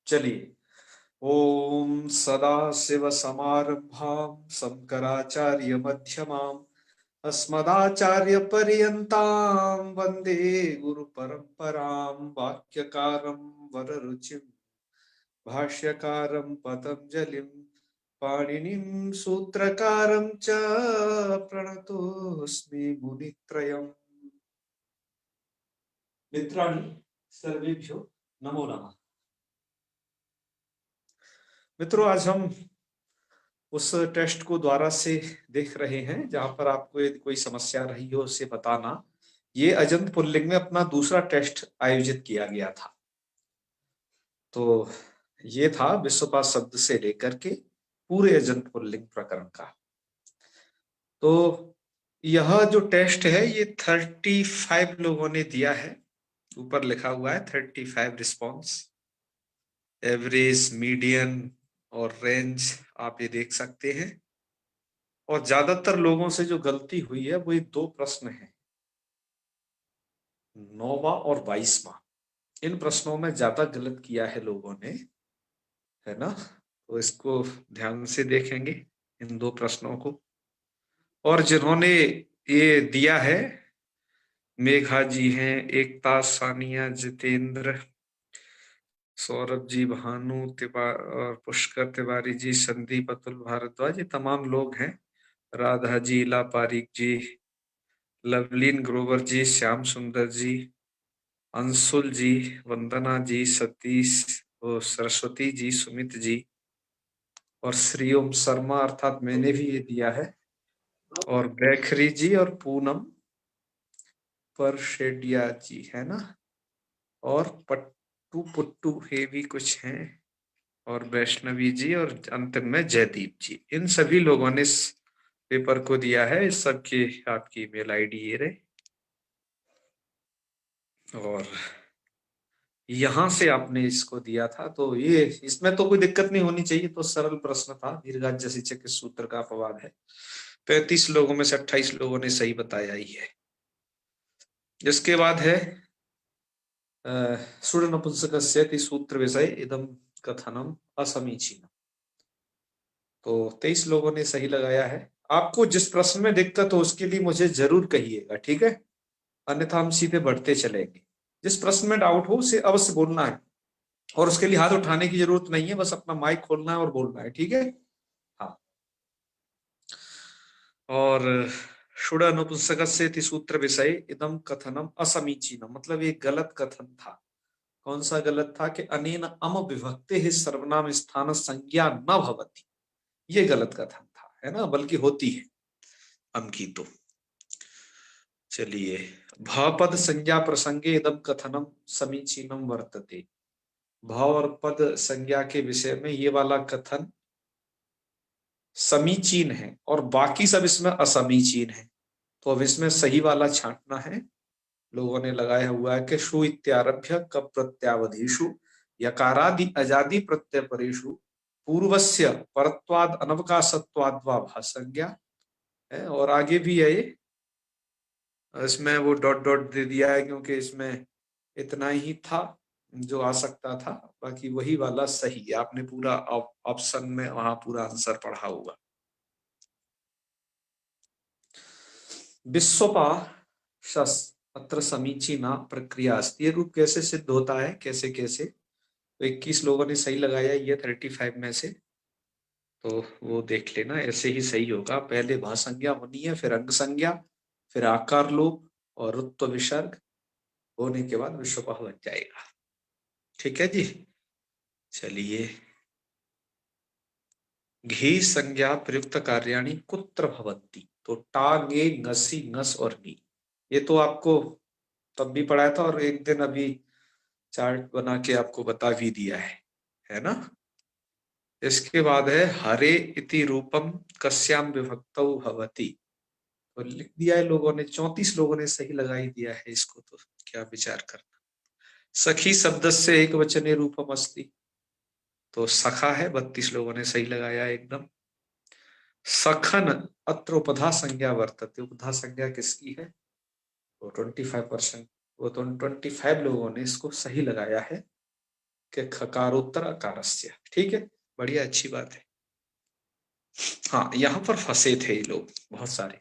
चलिए। ओम सदाशिव समारंभां शंकराचार्य मध्यमाम् अस्मदाचार्य पर्यन्तां वंदे गुरु परंपरां। वाक्यकारं वररुचिं भाष्यकारं पतंजलिं पाणिनिं सूत्रकारं च प्रणतोऽस्मि मुनित्रयम्। मित्राणि सर्वेभ्यो नमो नमः। मित्रों, आज हम उस टेस्ट को दोबारा से देख रहे हैं जहां पर आपको यदि कोई समस्या रही हो उसे बताना। ये अजंत पुल्लिंग में अपना दूसरा टेस्ट आयोजित किया गया था। तो ये था विश्वपाद शब्द से लेकर के पूरे अजंत पुल्लिंग प्रकरण का। तो यह जो टेस्ट है ये 35 लोगों ने दिया है। ऊपर लिखा हुआ है 35 रिस्पॉन्स, एवरेज, मीडियन और रेंज आप ये देख सकते हैं। और ज्यादातर लोगों से जो गलती हुई है वो ये दो प्रश्न हैं, 9वां और 22वां। इन प्रश्नों में ज्यादा गलत किया है लोगों ने, है ना। तो इसको ध्यान से देखेंगे इन दो प्रश्नों को। और जिन्होंने ये दिया है, मेघा जी हैं, एकता, सानिया, जितेंद्र, सौरभ जी, भानु और पुष्कर तिवारी जी, संदीप, अतुल भारद्वाज, ये तमाम लोग हैं। राधा जी, इला पारिक जी, लवलीन ग्रोवर जी, श्याम सुंदर जी, अंशुल जी, वंदना जी, सतीश, सरस्वती जी, सुमित जी और श्रीओम शर्मा अर्थात मैंने भी ये दिया है, और बैखरी जी और पूनम परशेडिया जी, है ना। और पट्टू पुट्टू हे भी कुछ हैं, और वैष्णवी जी, और अंतिम में जयदीप जी। इन सभी लोगों ने इस पेपर को दिया है। इस सबकी आपकी ईमेल आईडी ये रहे, और यहां से आपने इसको दिया था। तो ये इसमें तो कोई दिक्कत नहीं होनी चाहिए। तो सरल प्रश्न था, दीर्घाज्य सिंचक के सूत्र का अपवाद है। 35 लोगों में से 28 लोगों ने सही बताया ही है। इसके बाद है सुड़ नपुंसकस्य सूत्र विषय इदम कथनम असमीचीनम। तो 23 लोगों ने सही लगाया है। आपको जिस प्रश्न में दिक्कत हो उसके लिए मुझे जरूर कहिएगा, ठीक है, अन्यथा हम सीधे बढ़ते चलेंगे। जिस प्रश्न में डाउट हो उसे अवश्य बोलना है, और उसके लिए हाथ उठाने की जरूरत नहीं है, बस अपना माइक खोलना है और बोलना है, ठीक है। हाँ। और षुड अनुपुंसकस्य सूत्र विषय इदम कथनम असमीचीनम, मतलब ये गलत कथन था। कौन सा गलत था? कि अनेन अम विभक्ते ही सर्वनाम स्थान संज्ञा न भवति, ये गलत कथन था, है ना, बल्कि होती है अम की। तो चलिए, भपद संज्ञा प्रसंगे इदम कथनम समीचीनम वर्तते। भाव और पद संज्ञा के विषय में ये वाला कथन समीचीन है और बाकी सब इसमें असमीचीन है। तो अब इसमें सही वाला छांटना है। लोगों ने लगाया हुआ है कि शु इत्यारभ्य कप प्रत्यावधिषु यकारादि अजादि प्रत्यय परेषु पूर्वस्य परत्वाद अनवकाशत्वाद वा भासंज्ञा है। और आगे भी है ये, इसमें वो डॉट डॉट दे दिया है क्योंकि इसमें इतना ही था जो आ सकता था, बाकी वही वाला सही है। आपने पूरा ऑप्शन में वहां पूरा आंसर पढ़ा हुआ। विश्वपा शस अत्र समीचीना प्रक्रिया अस्ति। ये रूप कैसे सिद्ध होता है, कैसे कैसे? तो 21 लोगों ने सही लगाया ये 35 में से। तो वो देख लेना, ऐसे ही सही होगा। पहले भासंज्ञा होनी है, फिर अंग संज्ञा, फिर आकार लोप और रुत्व विसर्ग होने के बाद विश्वपा बन जाएगा। ठीक है जी। चलिए, घी संज्ञा प्रयुक्त कार्याणि कुत्र भवन्ति। तो टा, गे, ngसी, ngस और नी, ये तो आपको तब भी पढ़ाया था, और एक दिन अभी चार्ट बना के आपको बता भी दिया है ना। इसके बाद है हरे इति रूपम कस्याम विभक्तौ भवति। तो लिख दिया है लोगों ने, 34 लोगों ने सही लगा ही दिया है इसको। तो क्या विचार करना। सखी शब्द से एक वचने रूपम अस्ति। तो सखा है, 32 लोगों ने सही लगाया एकदम। सखन अत्र उपधा संज्ञा वर्तते। उपधा संज्ञा किसकी है? तो 25%, वो तो 25 लोगों ने इसको सही लगाया है कि खकारोत्तर अकारस्य। ठीक है, बढ़िया, अच्छी बात है। हाँ, यहाँ पर फंसे थे ये लोग बहुत सारे।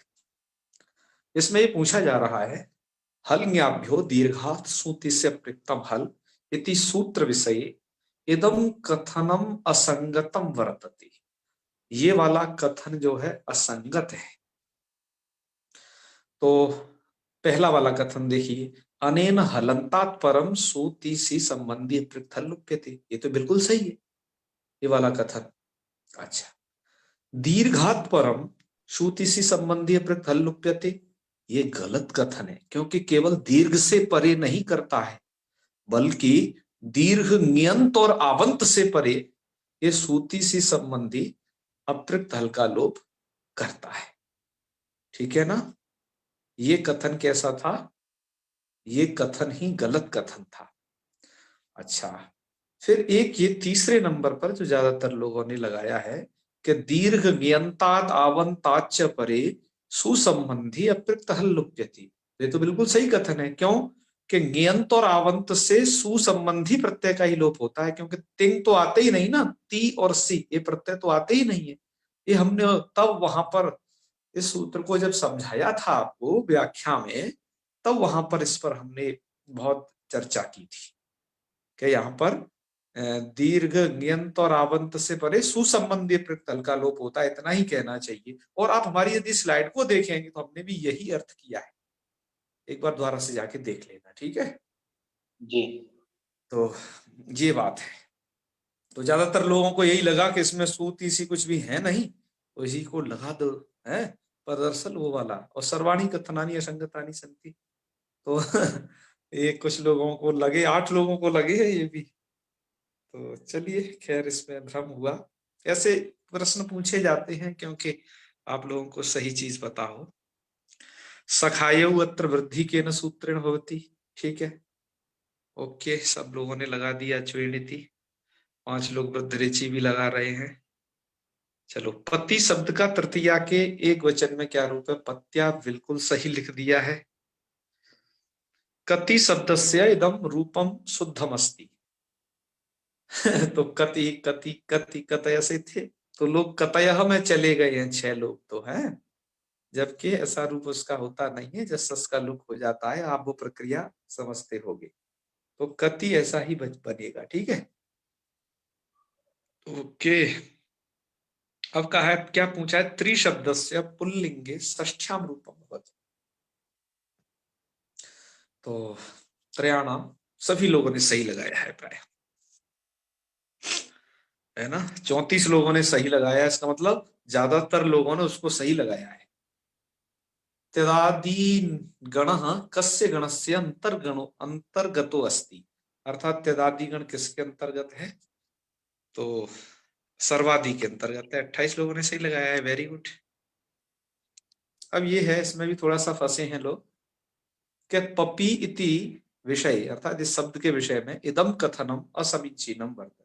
इसमें ये पूछा जा रहा है, हल ज्ञाभ्यो दीर्घात सूतिस्य पृक्तम हल इति सूत्र विषये इदम कथनम असंगतम वर्तते। ये वाला कथन जो है असंगत है। तो पहला वाला कथन देखिए, अनेन हलंतात परम सूतिसी संबंधी पृथल लुप्यते। ये तो बिल्कुल सही है, ये वाला कथन। अच्छा, दीर्घात परम श्रुतिसी संबंधी पृथल लुप्यते, ये गलत कथन है, क्योंकि केवल दीर्घ से परे नहीं करता है, बल्कि दीर्घ नियंत और आवंत से परे ये श्रुतिसी संबंधी अपृक्त हल का लोप करता है। ठीक है ना, ये कथन कैसा था? ये कथन ही गलत कथन था। अच्छा, फिर एक ये तीसरे नंबर पर जो ज्यादातर लोगों ने लगाया है कि दीर्घ ज्ञंतात आवंताच परे सुसंबंधी अपृक्त हल लुप्यति। ये तो बिल्कुल सही कथन है। क्यों? कि ज्ञंत और आवंत से सुसंबंधी प्रत्यय का ही लोप होता है, क्योंकि तिंग तो आते ही नहीं ना, ती और सी ये प्रत्यय तो आते ही नहीं है। ये हमने तब वहां पर इस सूत्र को जब समझाया था आपको व्याख्या में, तब वहां पर इस पर हमने बहुत चर्चा की थी कि यहाँ पर दीर्घ ज्ञंत और आवंत से परे सुसंबंधी प्रत्यय का लोप होता है, इतना ही कहना चाहिए। और आप हमारी यदि स्लाइड को देखेंगे तो हमने भी यही अर्थ किया है। एक बार दोबारा से जाके देख लेना, ठीक है जी। तो ये बात है। तो ज्यादातर लोगों को यही लगा कि इसमें सूती सी कुछ भी है नहीं, तो इसी को लगा दो है, पर दरअसल वो वाला। और सर्वाणी कथनानी असंगतानी संति, तो ये कुछ लोगों को लगे, 8 लोगों को लगे है ये भी। तो चलिए, खैर इसमें भ्रम हुआ। ऐसे प्रश्न पूछे जाते हैं क्योंकि आप लोगों को सही चीज पता हो। सखायौ अत्र वृद्धि केन सूत्रेण भवति। ठीक है, ओके, सब लोगों ने लगा दिया च्वेनिति। 5 लोग वृद्धरिचि भी लगा रहे हैं। चलो, पति शब्द का तृतीया के एक वचन में क्या रूप है? पत्या, बिल्कुल सही लिख दिया है। कति शब्दस्य इदम रूपम शुद्धम अस्ति। तो कति कति कति कतय से थे, तो लोग कतयः में चले गए हैं 6 लोग तो हैं, जबकि ऐसा रूप उसका होता नहीं है। जब सस का लुक हो जाता है, आप वो प्रक्रिया समझते होगे, तो कति ऐसा ही बनेगा। ठीक है, ओके। अब कहा है, क्या पूछा है? त्रिशब्दस्य पुल्लिंगे षष्ठ्याम रूपम भवति। तो त्रयाणाम, सभी लोगों ने सही लगाया है प्राय, है ना। 34 लोगों ने सही लगाया, इसका मतलब ज्यादातर लोगों ने उसको सही लगाया है। त्यदादि गण कस्य गणस्य अंतर्गणो अंतर्गतो अस्ति, अर्थात त्यदादि गण किसके अंतर्गत है? तो सर्वादि के अंतर्गत है। 28 लोगों ने सही लगाया है, वेरी गुड। अब ये है, इसमें भी थोड़ा सा फंसे हैं लोग कि पपी इति विषय, अर्थात इस शब्द के विषय में इदम कथनम असमीचीनम वर्तते।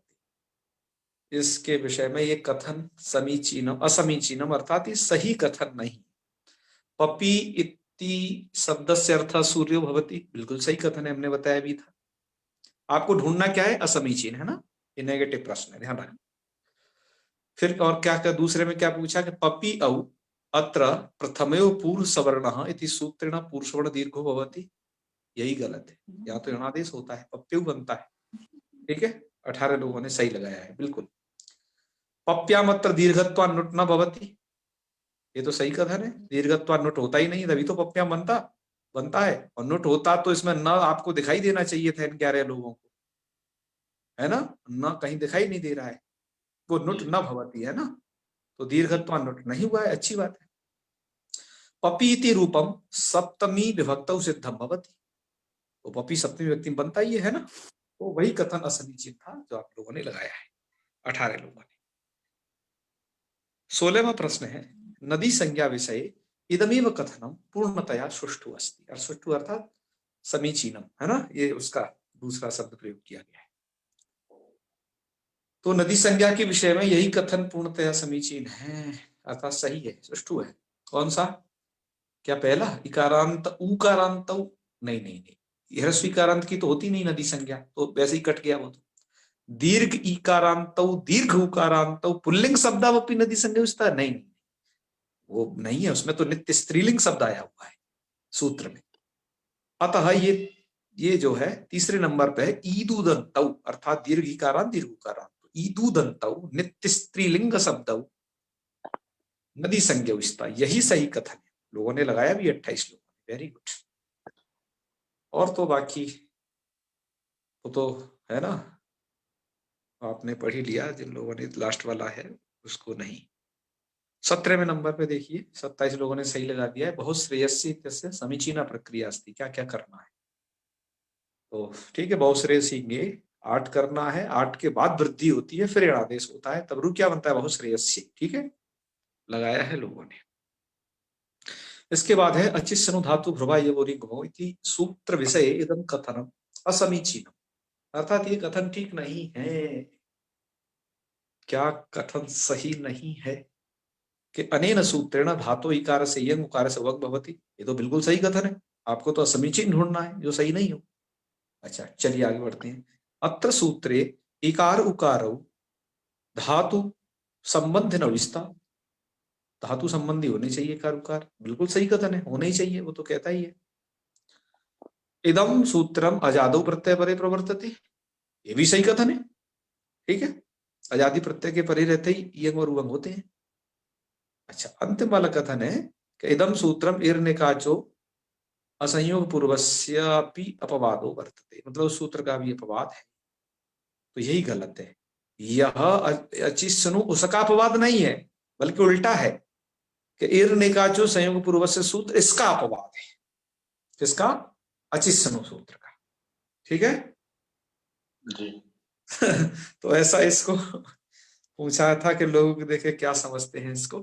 इसके विषय में ये कथन समीचीनम असमीचीनम, अर्थात ये सही कथन नहीं। पपी इति शब्द से अर्थ सूर्यो भवति, बिल्कुल सही कथन है, हमने बताया भी था। आपको ढूंढना क्या है? असमीचीन, है ना, ये नेगेटिव प्रश्न है, ध्यान रखना। फिर और क्या क्या दूसरे में क्या पूछा कि पपी औ अत्र प्रथमेव पूर्व सवर्णः इति सूत्रेण पूर्वसवर्ण दीर्घो भवति। यही गलत है, यहाँ तो ऋणादेश होता है, पप्यू बनता है। ठीक है, 18 लोगों ने सही लगाया है, बिल्कुल। पप्यामत्र दीर्घत्वान्नुट न भवति, ये तो सही कथन है, दीर्घत्वान्नुट होता ही नहीं, तभी तो पप्याम बनता है। और नुट होता तो इसमें न आपको दिखाई देना चाहिए था इन 11 लोगों को, है ना। न कहीं दिखाई नहीं दे रहा है, वो नुट न भवति है ना, तो दीर्घत्वान्नुट नहीं हुआ है, अच्छी बात है। पपीति रूपम सप्तमी विभक्तौ सिद्धम भवति, तो पपी सप्तमी व्यक्ति बनता ही है ना। तो वही कथन असमीचीन था जो आप लोगों ने लगाया है, 18 लोगों ने। 16वां प्रश्न है, नदी संज्ञा विषय इदमेव कथनम पूर्णतया सुष्ठु अस्ति। और सुष्ठु अर्थात समीचीनम, है ना, ये उसका दूसरा शब्द प्रयोग किया गया है। तो नदी संज्ञा के विषय में यही कथन पूर्णतया समीचीन है, अर्थात सही है, सुष्ठु है। कौन सा? क्या पहला इकारांत उकारांत? नहीं नहीं नहीं, ह्रस्व इकारांत की तो होती नहीं नदी संज्ञा, तो वैसे ही कट गया वो तो। दीर्घ इकारांत दीर्घ उकारांत पुल्लिंग शब्दावपि नदी संज्ञा नहीं, वो नहीं है, उसमें तो नित्य स्त्रीलिंग शब्द आया हुआ है सूत्र में। अतः ये जो है तीसरे नंबर पे है ईदुदंतौ, अर्थात दीर्घ इकारांत दीर्घ उकारांत, ईदुदंतौ नित्य स्त्रीलिंग शब्द नदी संज्ञा, यही सही कथन है। लोगों ने लगाया भी 28 लोगों ने, वेरी गुड। और तो बाकी वो तो है ना, आपने पढ़ ही लिया, जिन लोगों ने लास्ट वाला है उसको नहीं। 17वें नंबर पे देखिए 27 लोगों ने सही लगा दिया है, बहुत श्रेयसी इत्यस्य समीचीना प्रक्रिया अस्ति, क्या क्या करना है। तो ठीक है, बहुत श्रेयसी में 8 करना है, 8 के बाद वृद्धि होती है, फिर आदेश होता है, तब रू क्या बनता है, बहुत श्रेयसी। ठीक है, लगाया है लोगों ने। इसके बाद है अचिस्नु धातु भ्रुवायवोरिगमो इति सूत्र विषय इदं कथनम असमीचीनम, अर्थात ये कथन ठीक नहीं है। क्या कथन सही नहीं है कि अनेन सूत्रेण धातु इकार से यंग उकार से वग भवति, ये तो बिल्कुल सही कथन है, आपको तो असमीचीन ढूंढना है जो सही नहीं हो। अच्छा चलिए आगे बढ़ते हैं। अत्र सूत्रे इकार उकारौ धातु संबंध न विस्ता, धातु संबंधी होने चाहिए इकार उकार, बिल्कुल सही कथन है, होने ही चाहिए, वो तो कहता ही है। इदम सूत्रम अजादौ प्रत्यय परे प्रवर्तते, ये भी सही कथन है। ठीक है, अजादि प्रत्यय के परे रहते ही यंग और उवंग होते हैं। अच्छा अंतिम वाला कथन है कि इदम सूत्रम इर्निकाचो असंयोग पूर्वस्यापि अपवादो वर्तते, मतलब उस सूत्र का भी अपवाद है, तो यही गलत है। यह अचिस्नु उसका अपवाद नहीं है, बल्कि उल्टा है कि इर्निकाचो संयोग पूर्व से सूत्र इसका अपवाद है, किसका, अचिस्नु सूत्र का। ठीक है जी। तो ऐसा इसको पूछा था कि लोग देखे क्या समझते हैं इसको।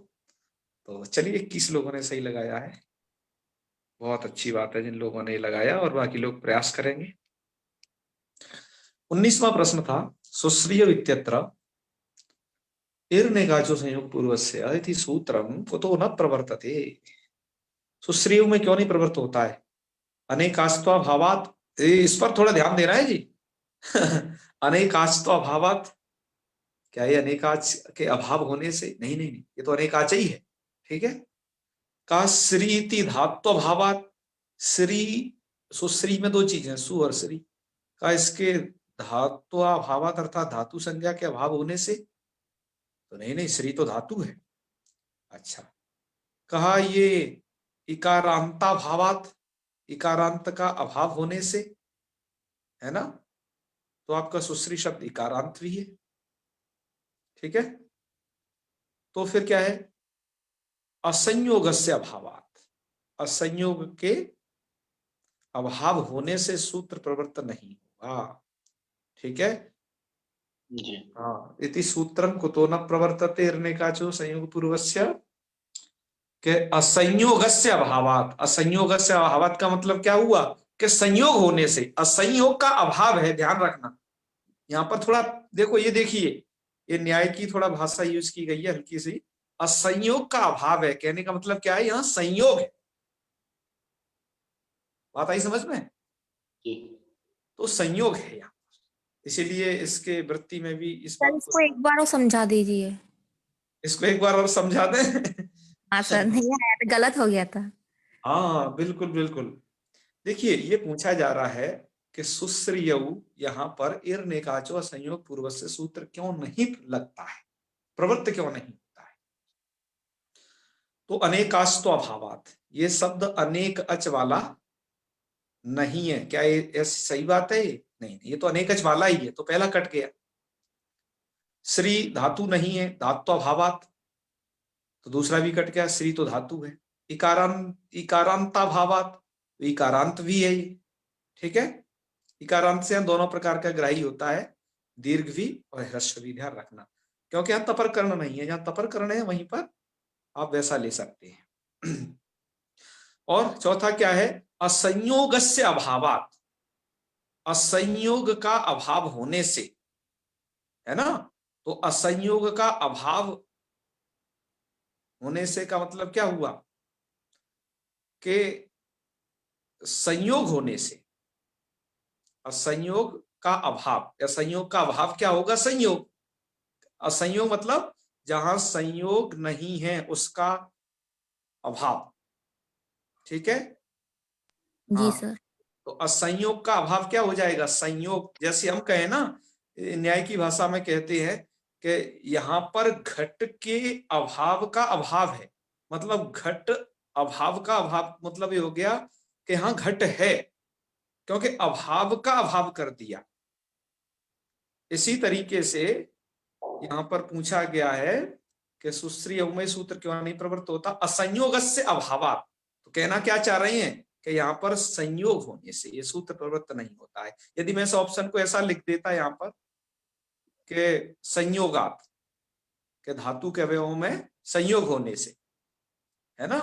तो चलिए 21 लोगों ने सही लगाया है, बहुत अच्छी बात है जिन लोगों ने लगाया, और बाकी लोग प्रयास करेंगे। 19वां प्रश्न था सुश्रिय इत्यत्र इर्निकाचो संयोग पूर्वस्य इति सूत्रम कुतो न प्रवर्तते, सुश्रिय में क्यों नहीं प्रवर्त होता है, अनेकास्त्वाभावात्, इस पर थोड़ा ध्यान देना है जी अनेकास्त्वाभावात्, क्या ये अनेकाच के अभाव होने से, नहीं नहीं नहीं, ये तो अनेकाच ही है। ठीक है, का श्रीति धात्व भावात, श्री, सुश्री में 2 चीजें सु और श्री, का इसके धात्वाभावात अर्थात धातु संज्ञा के अभाव होने से, तो नहीं नहीं, श्री तो धातु है। अच्छा, कहा ये इकारांता भावात, इकारांत का अभाव होने से, है ना, तो आपका सुश्री शब्द इकारांत भी है। ठीक है, तो फिर क्या है, असंयोगस्य अभावात, असंयोग के अभाव होने से सूत्र प्रवर्तन नहीं होगा। ठीक है जी। हाँ, इति सूत्रम कुतो न प्रवर्तते इर्निकाचो संयोग पूर्वस्य, के असंयोगस्य अभावात, असंयोगस्य अभावात का मतलब क्या हुआ कि संयोग होने से, असंयोग का अभाव है, ध्यान रखना। यहाँ पर थोड़ा देखो, ये देखिए, ये न्याय की थोड़ा भाषा यूज की गई है हल्की सी, असंयोग का अभाव है कहने का मतलब क्या है, यहाँ संयोग है। बात आई समझ में, जी। तो संयोग है यहाँ, इसीलिए इसके वृत्ति में भी इस सर बात को, इसको एक बार और समझा दीजिए। इसको एक बार और समझा दें हाँ सर, नहीं आया था, गलत हो गया था। हाँ बिल्कुल बिल्कुल। देखिए ये पूछा जा रहा है कि सुश्रियऊ यहाँ पर इर्निकाचो संयोग पूर्व से सूत्र क्यों नहीं लगता है, प्रवृत्त क्यों नहीं होता है। तो अनेकास्तो अभावात, ये शब्द अनेक अच वाला नहीं है, क्या ये सही बात है, नहीं ये तो अनेक अच वाला ही है, तो पहला कट गया। श्री धातु नहीं है, धात्व अभावात, तो दूसरा भी कट गया, श्री तो धातु है। इकारांता भावात, इकारांत भी है ये। ठीक है, इकारांत से हम दोनों प्रकार का ग्राही होता है, दीर्घ भी और ह्रस्व भी, ध्यान रखना, क्योंकि यहाँ तपर कर्ण नहीं है, जहां तपर कर्ण है वहीं पर आप वैसा ले सकते हैं और चौथा क्या है, असंयोगस्य अभावात, असंयोग का अभाव होने से, है ना, तो असंयोग का अभाव होने से का मतलब क्या हुआ कि संयोग होने से, असंयोग का अभाव, या संयोग का अभाव क्या होगा? संयोग। असंयोग मतलब जहां संयोग नहीं है उसका अभाव। ठीक है। जी हाँ, सर। तो असंयोग का अभाव क्या हो जाएगा? संयोग, जैसे हम कहें ना, न्याय की भाषा में कहते हैं कि यहाँ पर घट के अभाव का अभाव है, मतलब घट अभाव का अभाव, मतलब ये हो गया कि हाँ घट है, क्योंकि अभाव का अभाव कर दिया। इसी तरीके से यहाँ पर पूछा गया है कि सुश्री अवमय सूत्र क्यों नहीं प्रवृत्त होता? असंयोगस्य अभावात्। तो कहना क्या चाह रहे हैं कि यहाँ पर संयोग होने से ये सूत्र प्रवृत्त नहीं होता है। यदि मैं इस ऑप्शन को ऐसा लिख देता यहाँ पर कि संयोगात, के धातु के अवयवों में संयोग होने से, है ना,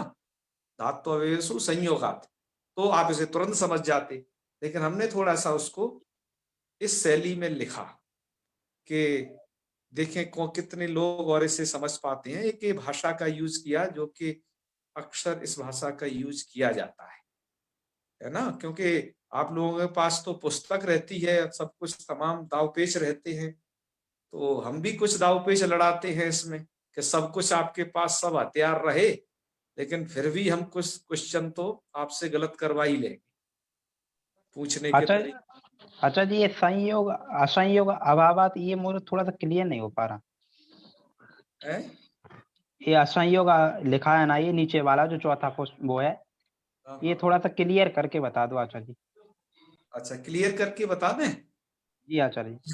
धातु अवयवसु संयोगात, तो आप इसे तुरंत समझ जाते। लेकिन हमने थोड़ा सा उसको इस शैली में लिखा कि देखें कितने लोग और इसे समझ पाते हैं। एक भाषा का यूज किया जो कि अक्सर इस भाषा का यूज किया जाता है ना, क्योंकि आप लोगों के पास तो पुस्तक रहती है, सब कुछ तमाम दावपेच रहते हैं, तो हम भी कुछ दावपेच लड़ाते हैं इसमें कि सब कुछ आपके पास, सब हथियार रहे, लेकिन फिर भी हम कुछ क्वेश्चन तो आपसे गलत करवा ही लेंगे पूछने के अच्छा तरीके। अच्छा जी, ये संयोग असंयोग अभावात, ये मुझे थोड़ा सा क्लियर नहीं हो पा रहा। है ये असंयोग लिखा है ना, ये नीचे वाला जो चौथा क्वेश्चन वो है, ये थोड़ा सा क्लियर करके बता दो आचार्य जी। अच्छा, क्लियर करके बता दें? जी आचार्य जी।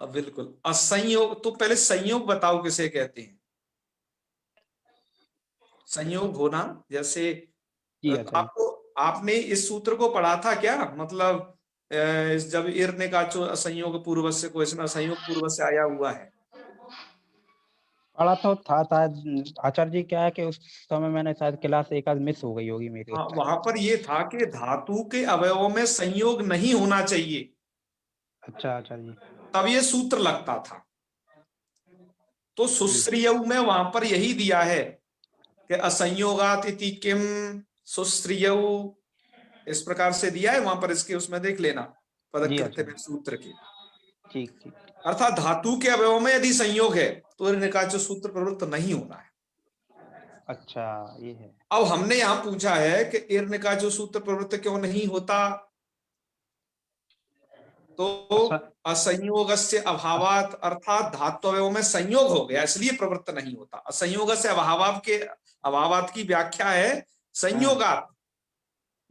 अब बिल्कुल, असंयोग तो पहले संयोग बताओ किसे कहते हैं? संयोग होना, जैसे जी आचार्य जी। आपको, आपने इस सूत्र को पढ़ा था क्या? मतलब जब ईर ने कहा जो असंयोग पूर्वस्य को, इसमें असंयोग पूर्वस्य आया हुआ है। पढ़ा तो था आचार्य जी, क्या है कि उस समय मैंने शायद क्लास एक आध मिस हो गई होगी मेरी। हाँ, वहां पर ये था कि धातु के अवयवों में संयोग नहीं होना चाहिए, अच्छा आचार्य जी। तब ये सूत्र लगता था। तो सुश्रियऊ में वहां पर यही दिया है कि असंयोगात इति किम सुश्रियऊ, इस प्रकार से दिया है वहां पर, इसके उसमें देख लेना जी पदकृत्य में आचार्य। सूत्र के। ठीक ठीक। अर्थात धातु के अवयवों में यदि संयोग है तो निकाच सूत्र प्रवृत्त नहीं होना है। अच्छा, ये है। अब हमने यहां पूछा है कि इर्निकाच सूत्र प्रवृत्त क्यों नहीं होता, तो अस- असंयोगस्य अभावात, अर्थात धातु अवयवों में संयोग हो गया इसलिए प्रवृत्त नहीं होता। असंयोगस्य अभावात के, अभावात की व्याख्या है संयोगात,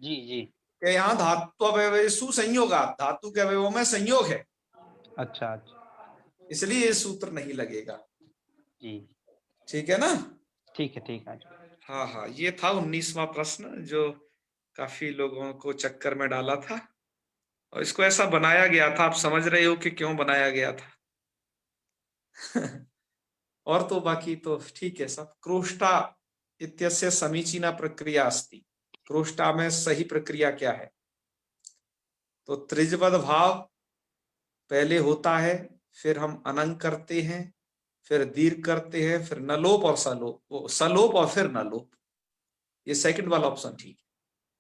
जी जी। कि यहाँ धातु अवयवेषु संयोगात, धातु के अवयवों में संयोग है, अच्छा अच्छा। इसलिए ये सूत्र नहीं लगेगा। जी। ठीक है ना? ठीक है आचार्य। हाँ हाँ, ये था 19वां प्रश्न जो काफी लोगों को चक्कर में डाला था, और इसको ऐसा बनाया गया था, आप समझ रहे हो कि क्यों बनाया गया था। और तो बाकी तो ठीक है सब। क्रोष्टा इत्यस्य समीचीना प्रक्रिया अस्ति, क्रोष्टा में सही प्रक्रिया क्या है? तो त्रिजवद भाव पहले होता है, फिर हम अनंग करते हैं, फिर दीर्घ करते हैं, फिर नलोप और सलोप, सलोप और फिर नलोप। ये सेकंड वाला ऑप्शन ठीक है,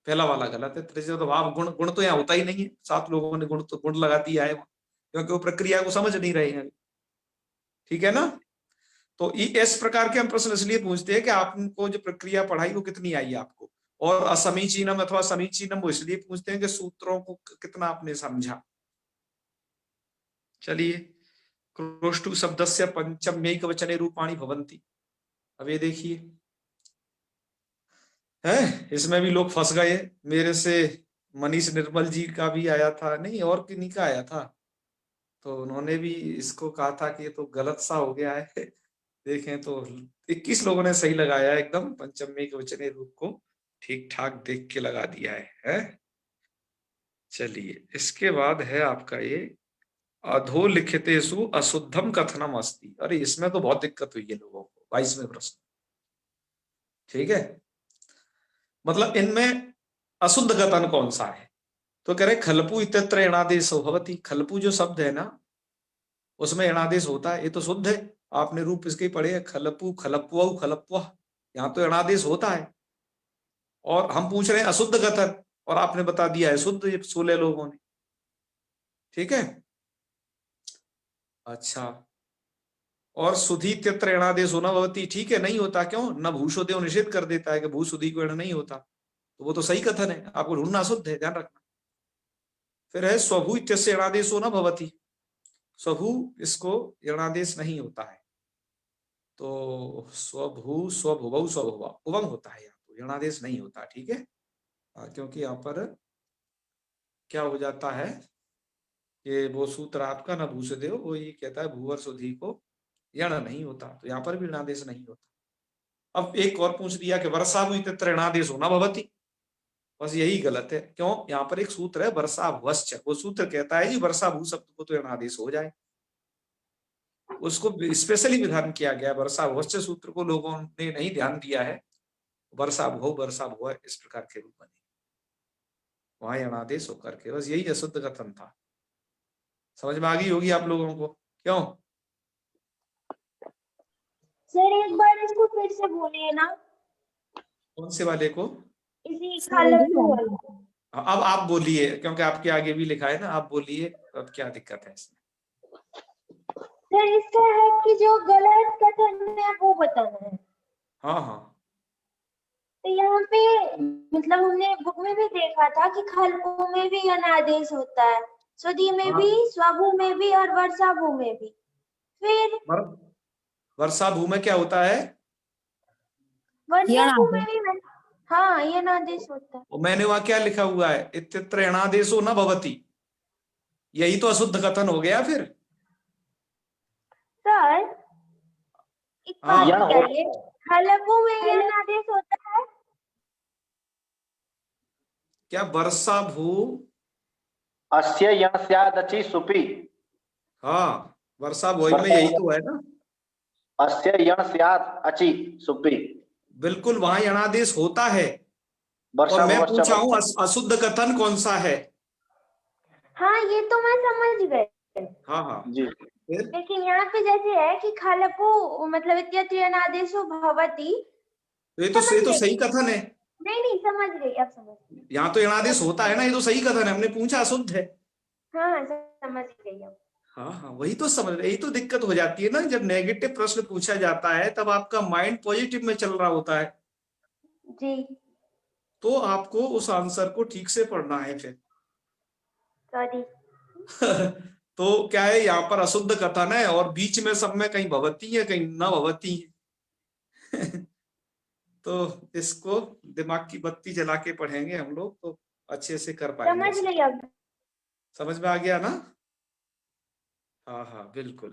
पहला वाला गलत है। त्रिजवद भाव गुण, गुण तो यहाँ होता ही नहीं है, 7 लोगों ने गुण तो गुण लगा दिया है क्योंकि वो प्रक्रिया को समझ नहीं रहे हैं। ठीक है ना? तो इस प्रकार के हम प्रश्न इसलिए पूछते हैं कि आपको जो प्रक्रिया पढ़ाई वो कितनी आई आपको, और असमीचीनम अथवा समीचीनम वो इसलिए पूछते हैं कि सूत्रों को कितना आपने समझा। चलिए, क्रोष्टु शब्दस्य पंचम्यैक वचने रूपाणि भवन्ति। अब ये देखिए, है इसमें भी लोग फंस गए। मेरे से मनीष निर्मल जी का भी आया था, नहीं और किन्हीं का आया था, तो उन्होंने भी इसको कहा था कि ये तो गलत सा हो गया है। देखें तो 21 लोगों ने सही लगाया है, एकदम पंचम्यैक वचने रूप को ठीक ठाक देख के लगा दिया है? चलिए, इसके बाद है आपका ये अधोलिखितेषु अशुद्धम कथनम अस्ति। अरे इसमें तो बहुत दिक्कत हुई है लोगों को, 22वें प्रश्न। ठीक है, मतलब इनमें अशुद्ध कथन कौन सा है? तो कह रहे खलपु इत्यत्र एणादेश भवति। खलपु जो शब्द है ना, उसमें एणादेश होता है, ये तो शुद्ध है। आपने रूप इसके ही पढ़े, खलपु खलप्व खलप्व, यहाँ तो एणादेश होता है। और हम पूछ रहे हैं अशुद्ध कथन, और आपने बता दिया है शुद्ध, ये 16 लोगों ने। ठीक है। अच्छा, और सुधी त्यत्र एणादेश होना भवती, ठीक है, नहीं होता। क्यों? न भूषोदेव निषेध कर देता है कि भूसुधी को एण नहीं होता, तो वो तो सही कथन है, आपको ढूंढना शुद्ध है, ध्यान रखना। फिर है स्वभू इत्यस्य एणादेश होना भवती, स्वभू इसको एणादेश नहीं होता है, तो स्वभू स्वभुव स्वभुव उवम होता है, यहाँ तो एणादेश नहीं होता, ठीक है। क्योंकि यहाँ पर क्या हो जाता है कि वो सूत्र आपका न भूसुदेव, वो ये कहता है भूवर सुधी को यण नहीं होता, तो यहाँ पर भी ऋणादेश नहीं होता। अब एक और पूछ दिया कि वर्षा हुई तत्र ऋणादेश होना भवती, बस यही गलत है। क्यों? यहाँ पर एक सूत्र है वर्षा भुवश्च, वो सूत्र कहता है जी वर्षा भू शब्द को तो ऋणादेश हो जाए, उसको स्पेशली विधान किया गया। वर्षा भुवश्च सूत्र को लोगों ने नहीं ध्यान दिया है, वर्षा भुव इस प्रकार के रूप में वहां ऋणादेश होकर के, बस यही अशुद्ध कथन था। समझ में आ गई होगी आप लोगों को? क्यों? सर एक बार इसको फिर से बोलिए ना, कौन से वाले को? इसी खालपू वाला। अब आप बोलिए, क्योंकि आपके आगे भी लिखा है ना, आप बोलिए, अब क्या दिक्कत है इसमें? सर इसका है कि जो गलत कथन है वो बताना है। हाँ हाँ, तो यहाँ पे मतलब हमने बुक में भी देखा था कि खालपू में भी अनादेश होता है, सुधी में भी, स्वभू में भी और वर्षाभू में भी। फिर वर्षा भू में क्या होता है? वर्षाभू में भी हाँ ये अनादेश होता है। और मैंने वहां क्या लिखा हुआ है? इत्यत्र ऋणादेशो न भवति, यही तो अशुद्ध कथन हो गया फिर। सर एक बात बताइए, खालपू में ये अनादेश होता है क्या? वर्षा भू अस्य यण स्याद् अचि सुपि, हाँ, वर्षा भू में यही तो है ना, अस्य यण स्याद् अचि सुपि, बिल्कुल वहां यणादेश होता है। और वर्षा मैं भुवश्च पूछा हूं अशुद्ध कथन कौन सा है? हाँ ये तो मैं समझ गई। हाँ हाँ जी। फिर लेकिन यहाँ पे जैसे है कि खालपू मतलब इत्यत्र अनादेशो भवति, ये तो सही कथन है। नहीं समझ गई, अब समझ गई। यहाँ तो यणादेश होता है ना, ये तो सही कथन है, हमने पूछा अशुद्ध है। हाँ समझ गई अब। हाँ हाँ, वही तो समझ रहे, यही तो दिक्कत हो जाती है ना, जब नेगेटिव प्रश्न पूछा जाता है तब आपका माइंड पॉजिटिव में चल रहा होता है, जी तो आपको उस आंसर को ठीक से पढ़ना है फिर। सॉरी। तो क्या है, यहाँ पर अशुद्ध कथन है और बीच में सब में कहीं भवती है कहीं न भवती है। तो इसको दिमाग की बत्ती जला के पढ़ेंगे हम लोग तो अच्छे से कर पाएंगे। समझ गई अब। समझ में आ गया ना? हाँ हाँ बिल्कुल।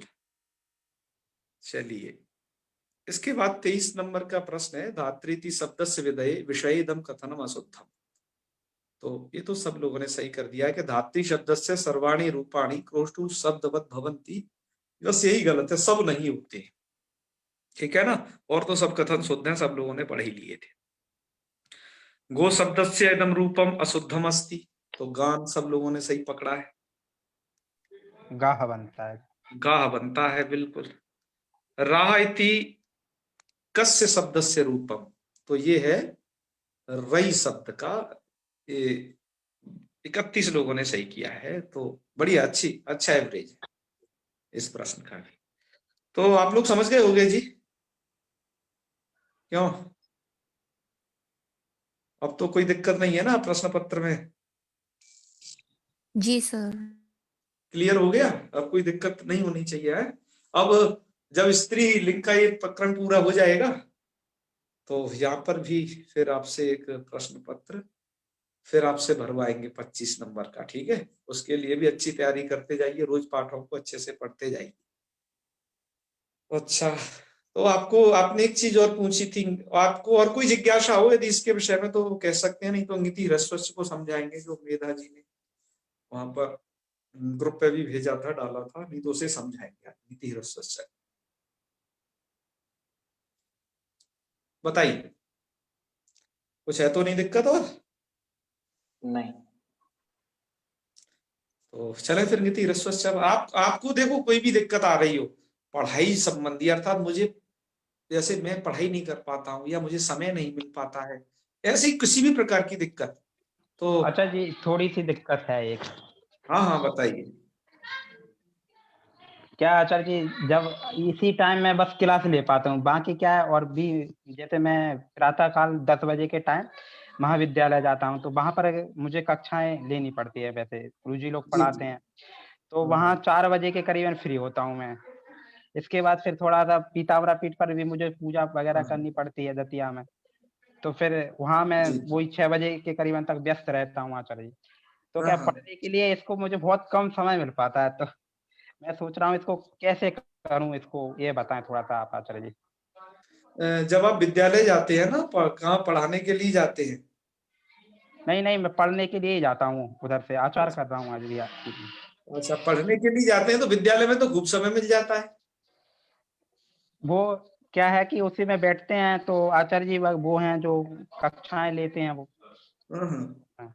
चलिए, इसके बाद 23 नंबर का प्रश्न है, धात्रीति शब्दस्य विधये विषयेदम कथनम अशुद्धम। तो ये तो सब लोगों ने सही कर दिया है कि धात्री शब्दस्य सर्वाणी रूपाणी क्रोष्टु शब्दवत भवन्ति, बस यही गलत है, सब नहीं होते, ठीक है ना। और तो सब कथन शुद्ध हैं, सब लोगों ने पढ़ ही लिए थे। गो शब्दस्य इदम रूपम अशुद्धम अस्ति, तो गान सब लोगों ने सही पकड़ा है, गाह बनता है। गाह बनता है, बिल्कुल। राह इति कस्य शब्दस्य रूपम, तो ये है रई शब्द का, ये 31 लोगों ने सही किया है, तो बढ़िया, अच्छा एवरेज है इस प्रश्न का भी। तो आप लोग समझ गए होंगे जी? क्यों? अब तो कोई दिक्कत नहीं है ना प्रश्न पत्र में? जी सर। क्लियर हो गया? अब कोई दिक्कत नहीं होनी चाहिए है। अब जब स्त्री लिंग का ये प्रकरण पूरा हो जाएगा तो यहाँ पर भी फिर आपसे एक प्रश्न पत्र फिर आपसे भरवाएंगे 25 नंबर का, ठीक है। उसके लिए भी अच्छी तैयारी करते जाइए, रोज पाठों को अच्छे से पढ़ते जाइए। अच्छा, तो आपने एक चीज और पूछी थी, आपको और कोई जिज्ञासा हो यदि इसके विषय में तो कह सकते हैं, नहीं तो अंगिति ह्रस्वस्य को समझाएंगे, जो मेधा जी ने वहां पर ग्रुप पे भी भेजा था, डाला था, नहीं तो उसे समझाएंगे अंगिति ह्रस्वस्य। बताइए, कुछ है तो नहीं दिक्कत? और नहीं, तो चले फिर नीति ह्रस्वस्य। आपको देखो कोई भी दिक्कत आ रही हो पढ़ाई संबंधी, अर्थात मुझे जैसे मैं पढ़ाई नहीं कर पाता हूँ या मुझे समय नहीं मिल पाता है, ऐसी किसी भी प्रकार की दिक्कत, तो अच्छा जी, थोड़ी सी दिक्कत है एक। हाँ हाँ बताइए। क्या आचार्य जी, जब इसी टाइम मैं बस क्लास ले पाता हूँ, बाकी क्या है, और भी जैसे मैं प्रातः काल 10 बजे के टाइम महाविद्यालय जाता हूँ, तो वहां पर मुझे कक्षाएं लेनी पड़ती है, वैसे गुरुजी लोग जी पढ़ाते जी। हैं, तो हाँ, वहाँ हाँ। 4 बजे के करीबन फ्री होता हूँ मैं। इसके बाद फिर थोड़ा सा पीताम्बरा पीठ पर भी मुझे पूजा वगैरह हाँ, करनी पड़ती है दतिया में, तो फिर वहां मैं जी जी। वही 6 बजे के करीबन तक व्यस्त रहता हूँ आचार्य जी। तो हाँ क्या हाँ। पढ़ने के लिए इसको मुझे बहुत कम समय मिल पाता है, तो मैं सोच रहा हूँ इसको कैसे करूँ, इसको ये बताएं थोड़ा सा आप आचार्य जी। जब आप विद्यालय जाते हैं ना, कहाँ पढ़ाने के लिए जाते हैं? नहीं नहीं, मैं पढ़ने के लिए ही जाता हूँ, उधर से आचार कर रहा हूँ आज भी। अच्छा, पढ़ने के लिए जाते हैं तो विद्यालय में तो खूब समय मिल जाता है। वो क्या है कि उसी में बैठते हैं, तो आचार्य जी वो हैं जो कक्षाएं लेते हैं, वो हाँ,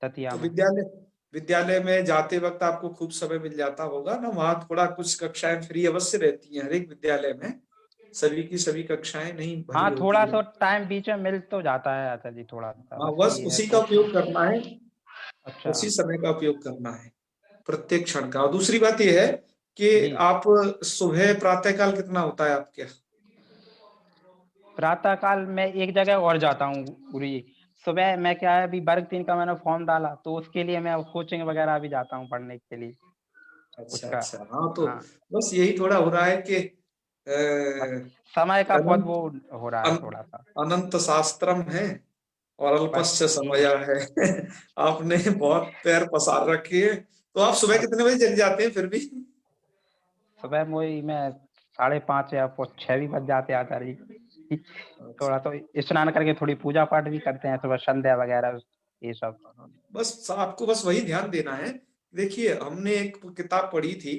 दतिया तो में। विद्यालय में जाते वक्त आपको खूब समय मिल जाता होगा ना, वहां थोड़ा कुछ कक्षाएं फ्री अवश्य रहती हैं हर एक विद्यालय में, सभी की सभी कक्षाएं नहीं भरी हाँ, होती थोड़ा है। सा टाइम बीच में मिल तो जाता है आचार्य जी, थोड़ा सा हाँ, बस बस यही है उसी का तो। उपयोग करना है, अच्छा उसी समय का उपयोग करना है, प्रत्येक क्षण का। और दूसरी बात यह है कि जी। आप सुबह प्रातःकाल कितना होता है आपके? प्रातः काल में एक जगह और जाता हूँ गुरु जी। सुबह मैं क्या है, अभी वर्ग 3 का मैंने फॉर्म डाला, तो उसके लिए मैं कोचिंग वगैरह भी जाता हूँ पढ़ने के लिए अच्छा उसका। अच्छा। हाँ, तो हाँ, बस यही थोड़ा हो रहा है कि बस समय का बहुत अनंत वो हो रहा है अन- थोड़ा सा। अनंत शास्त्रम है और बस अल्पस्य समया है। आपने बहुत पैर पसार रखी है। तो आप सुबह कितने बजे जग जाते हैं फिर भी? सुबह वही मैं 5:30 या 6 भी बज जाते हैं आचार्य जी। थोड़ा तो स्नान करके थोड़ी पूजा पाठ भी करते हैं सुबह, संध्या वगैरह ये सब। बस आपको बस वही ध्यान देना है। देखिए, हमने एक किताब पढ़ी थी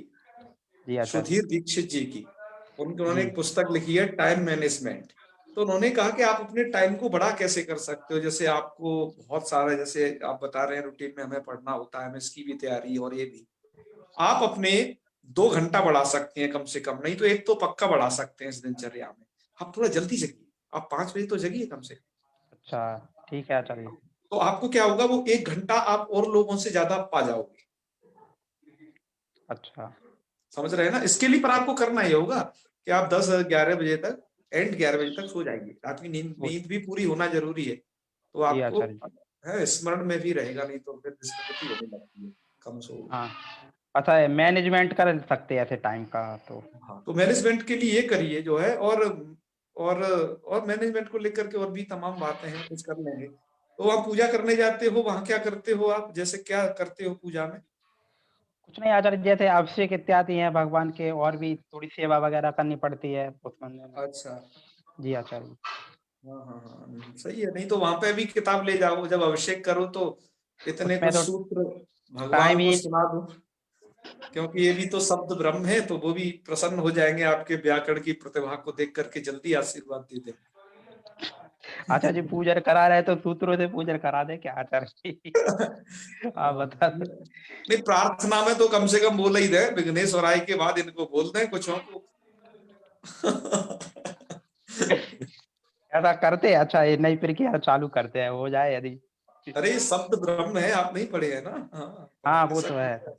जी आचार्य सुधीर दीक्षित जी की, उन्होंने जी। एक पुस्तक लिखी है टाइम मैनेजमेंट। तो उन्होंने कहा कि आप अपने टाइम को बड़ा कैसे कर सकते हो। जैसे आपको बहुत सारा, जैसे आप बता रहे हैं रूटीन में हमें पढ़ना होता है, हमें इसकी भी तैयारी और ये भी, आप अपने 2 घंटा बढ़ा सकते हैं कम से कम, नहीं तो एक तो पक्का बढ़ा सकते हैं इस दिनचर्या में। आप थोड़ा जल्दी जगिए, आप 5 बजे तो जगिए कम से कम। अच्छा, ठीक है आचार्य जी। तो आपको क्या होगा, वो 1 घंटा आप और लोगों से ज्यादा पा जाओगे। अच्छा समझ रहे हैं ना? इसके लिए पर आपको करना ही होगा कि आप 10-11 बजे तक, एंड 11 बजे तक सो जाएंगे। रात की नींद वो नींद भी पूरी होना जरूरी है, तो जी आपको आचार्य जी। है स्मरण में भी रहेगा, नहीं तो फिर विस्मृति होने लगती है कम सो। हाँ, अच्छा मैनेजमेंट कर सकते हैं ऐसे टाइम का तो। हाँ, तो मैनेजमेंट के लिए ये करिए जो है, और मैनेजमेंट को लेकर के और भी तमाम बातें हैं, कुछ कर लेंगे। तो वहाँ पूजा करने जाते हो, वहाँ क्या करते हो आप, जैसे क्या करते हो पूजा में? कुछ नहीं आचार्य, जैसे अभिषेक इत्यादि हैं भगवान के, और भी थोड़ी सेवा वगैरह करनी पड़ती है उस मंदिर में। अच्छा। जी आचार्य जी। हाँ हाँ हाँ, सही है। नहीं तो वहां पे भी किताब ले जाओ, जब अभिषेक करो तो इतने उसमें कुछ तो सूत्र टाइम भगवान को ही सुना दो, क्योंकि ये भी तो शब्द ब्रह्म है, तो वो भी प्रसन्न हो जाएंगे आपके व्याकरण की प्रतिभा को देख करके, जल्दी आशीर्वाद दे देंगे। आचार्य जी पूजन करा रहे तो सूत्रों से पूजन करा दे क्या आचार्य जी? आप बता दो। नहीं, प्रार्थना में तो कम से कम बोल ही दे, विघ्नेश्वराय के बाद इनको बोल दें कुछ को। ऐसा करते हैं, अच्छा ये नई प्रक्रिया चालू करते हैं, हो जाए यदि। अरे, ये शब्द ब्रह्म है, आप नहीं पढ़े हैं ना? हाँ, हाँ पढ़ वो तो सकते है। हैं।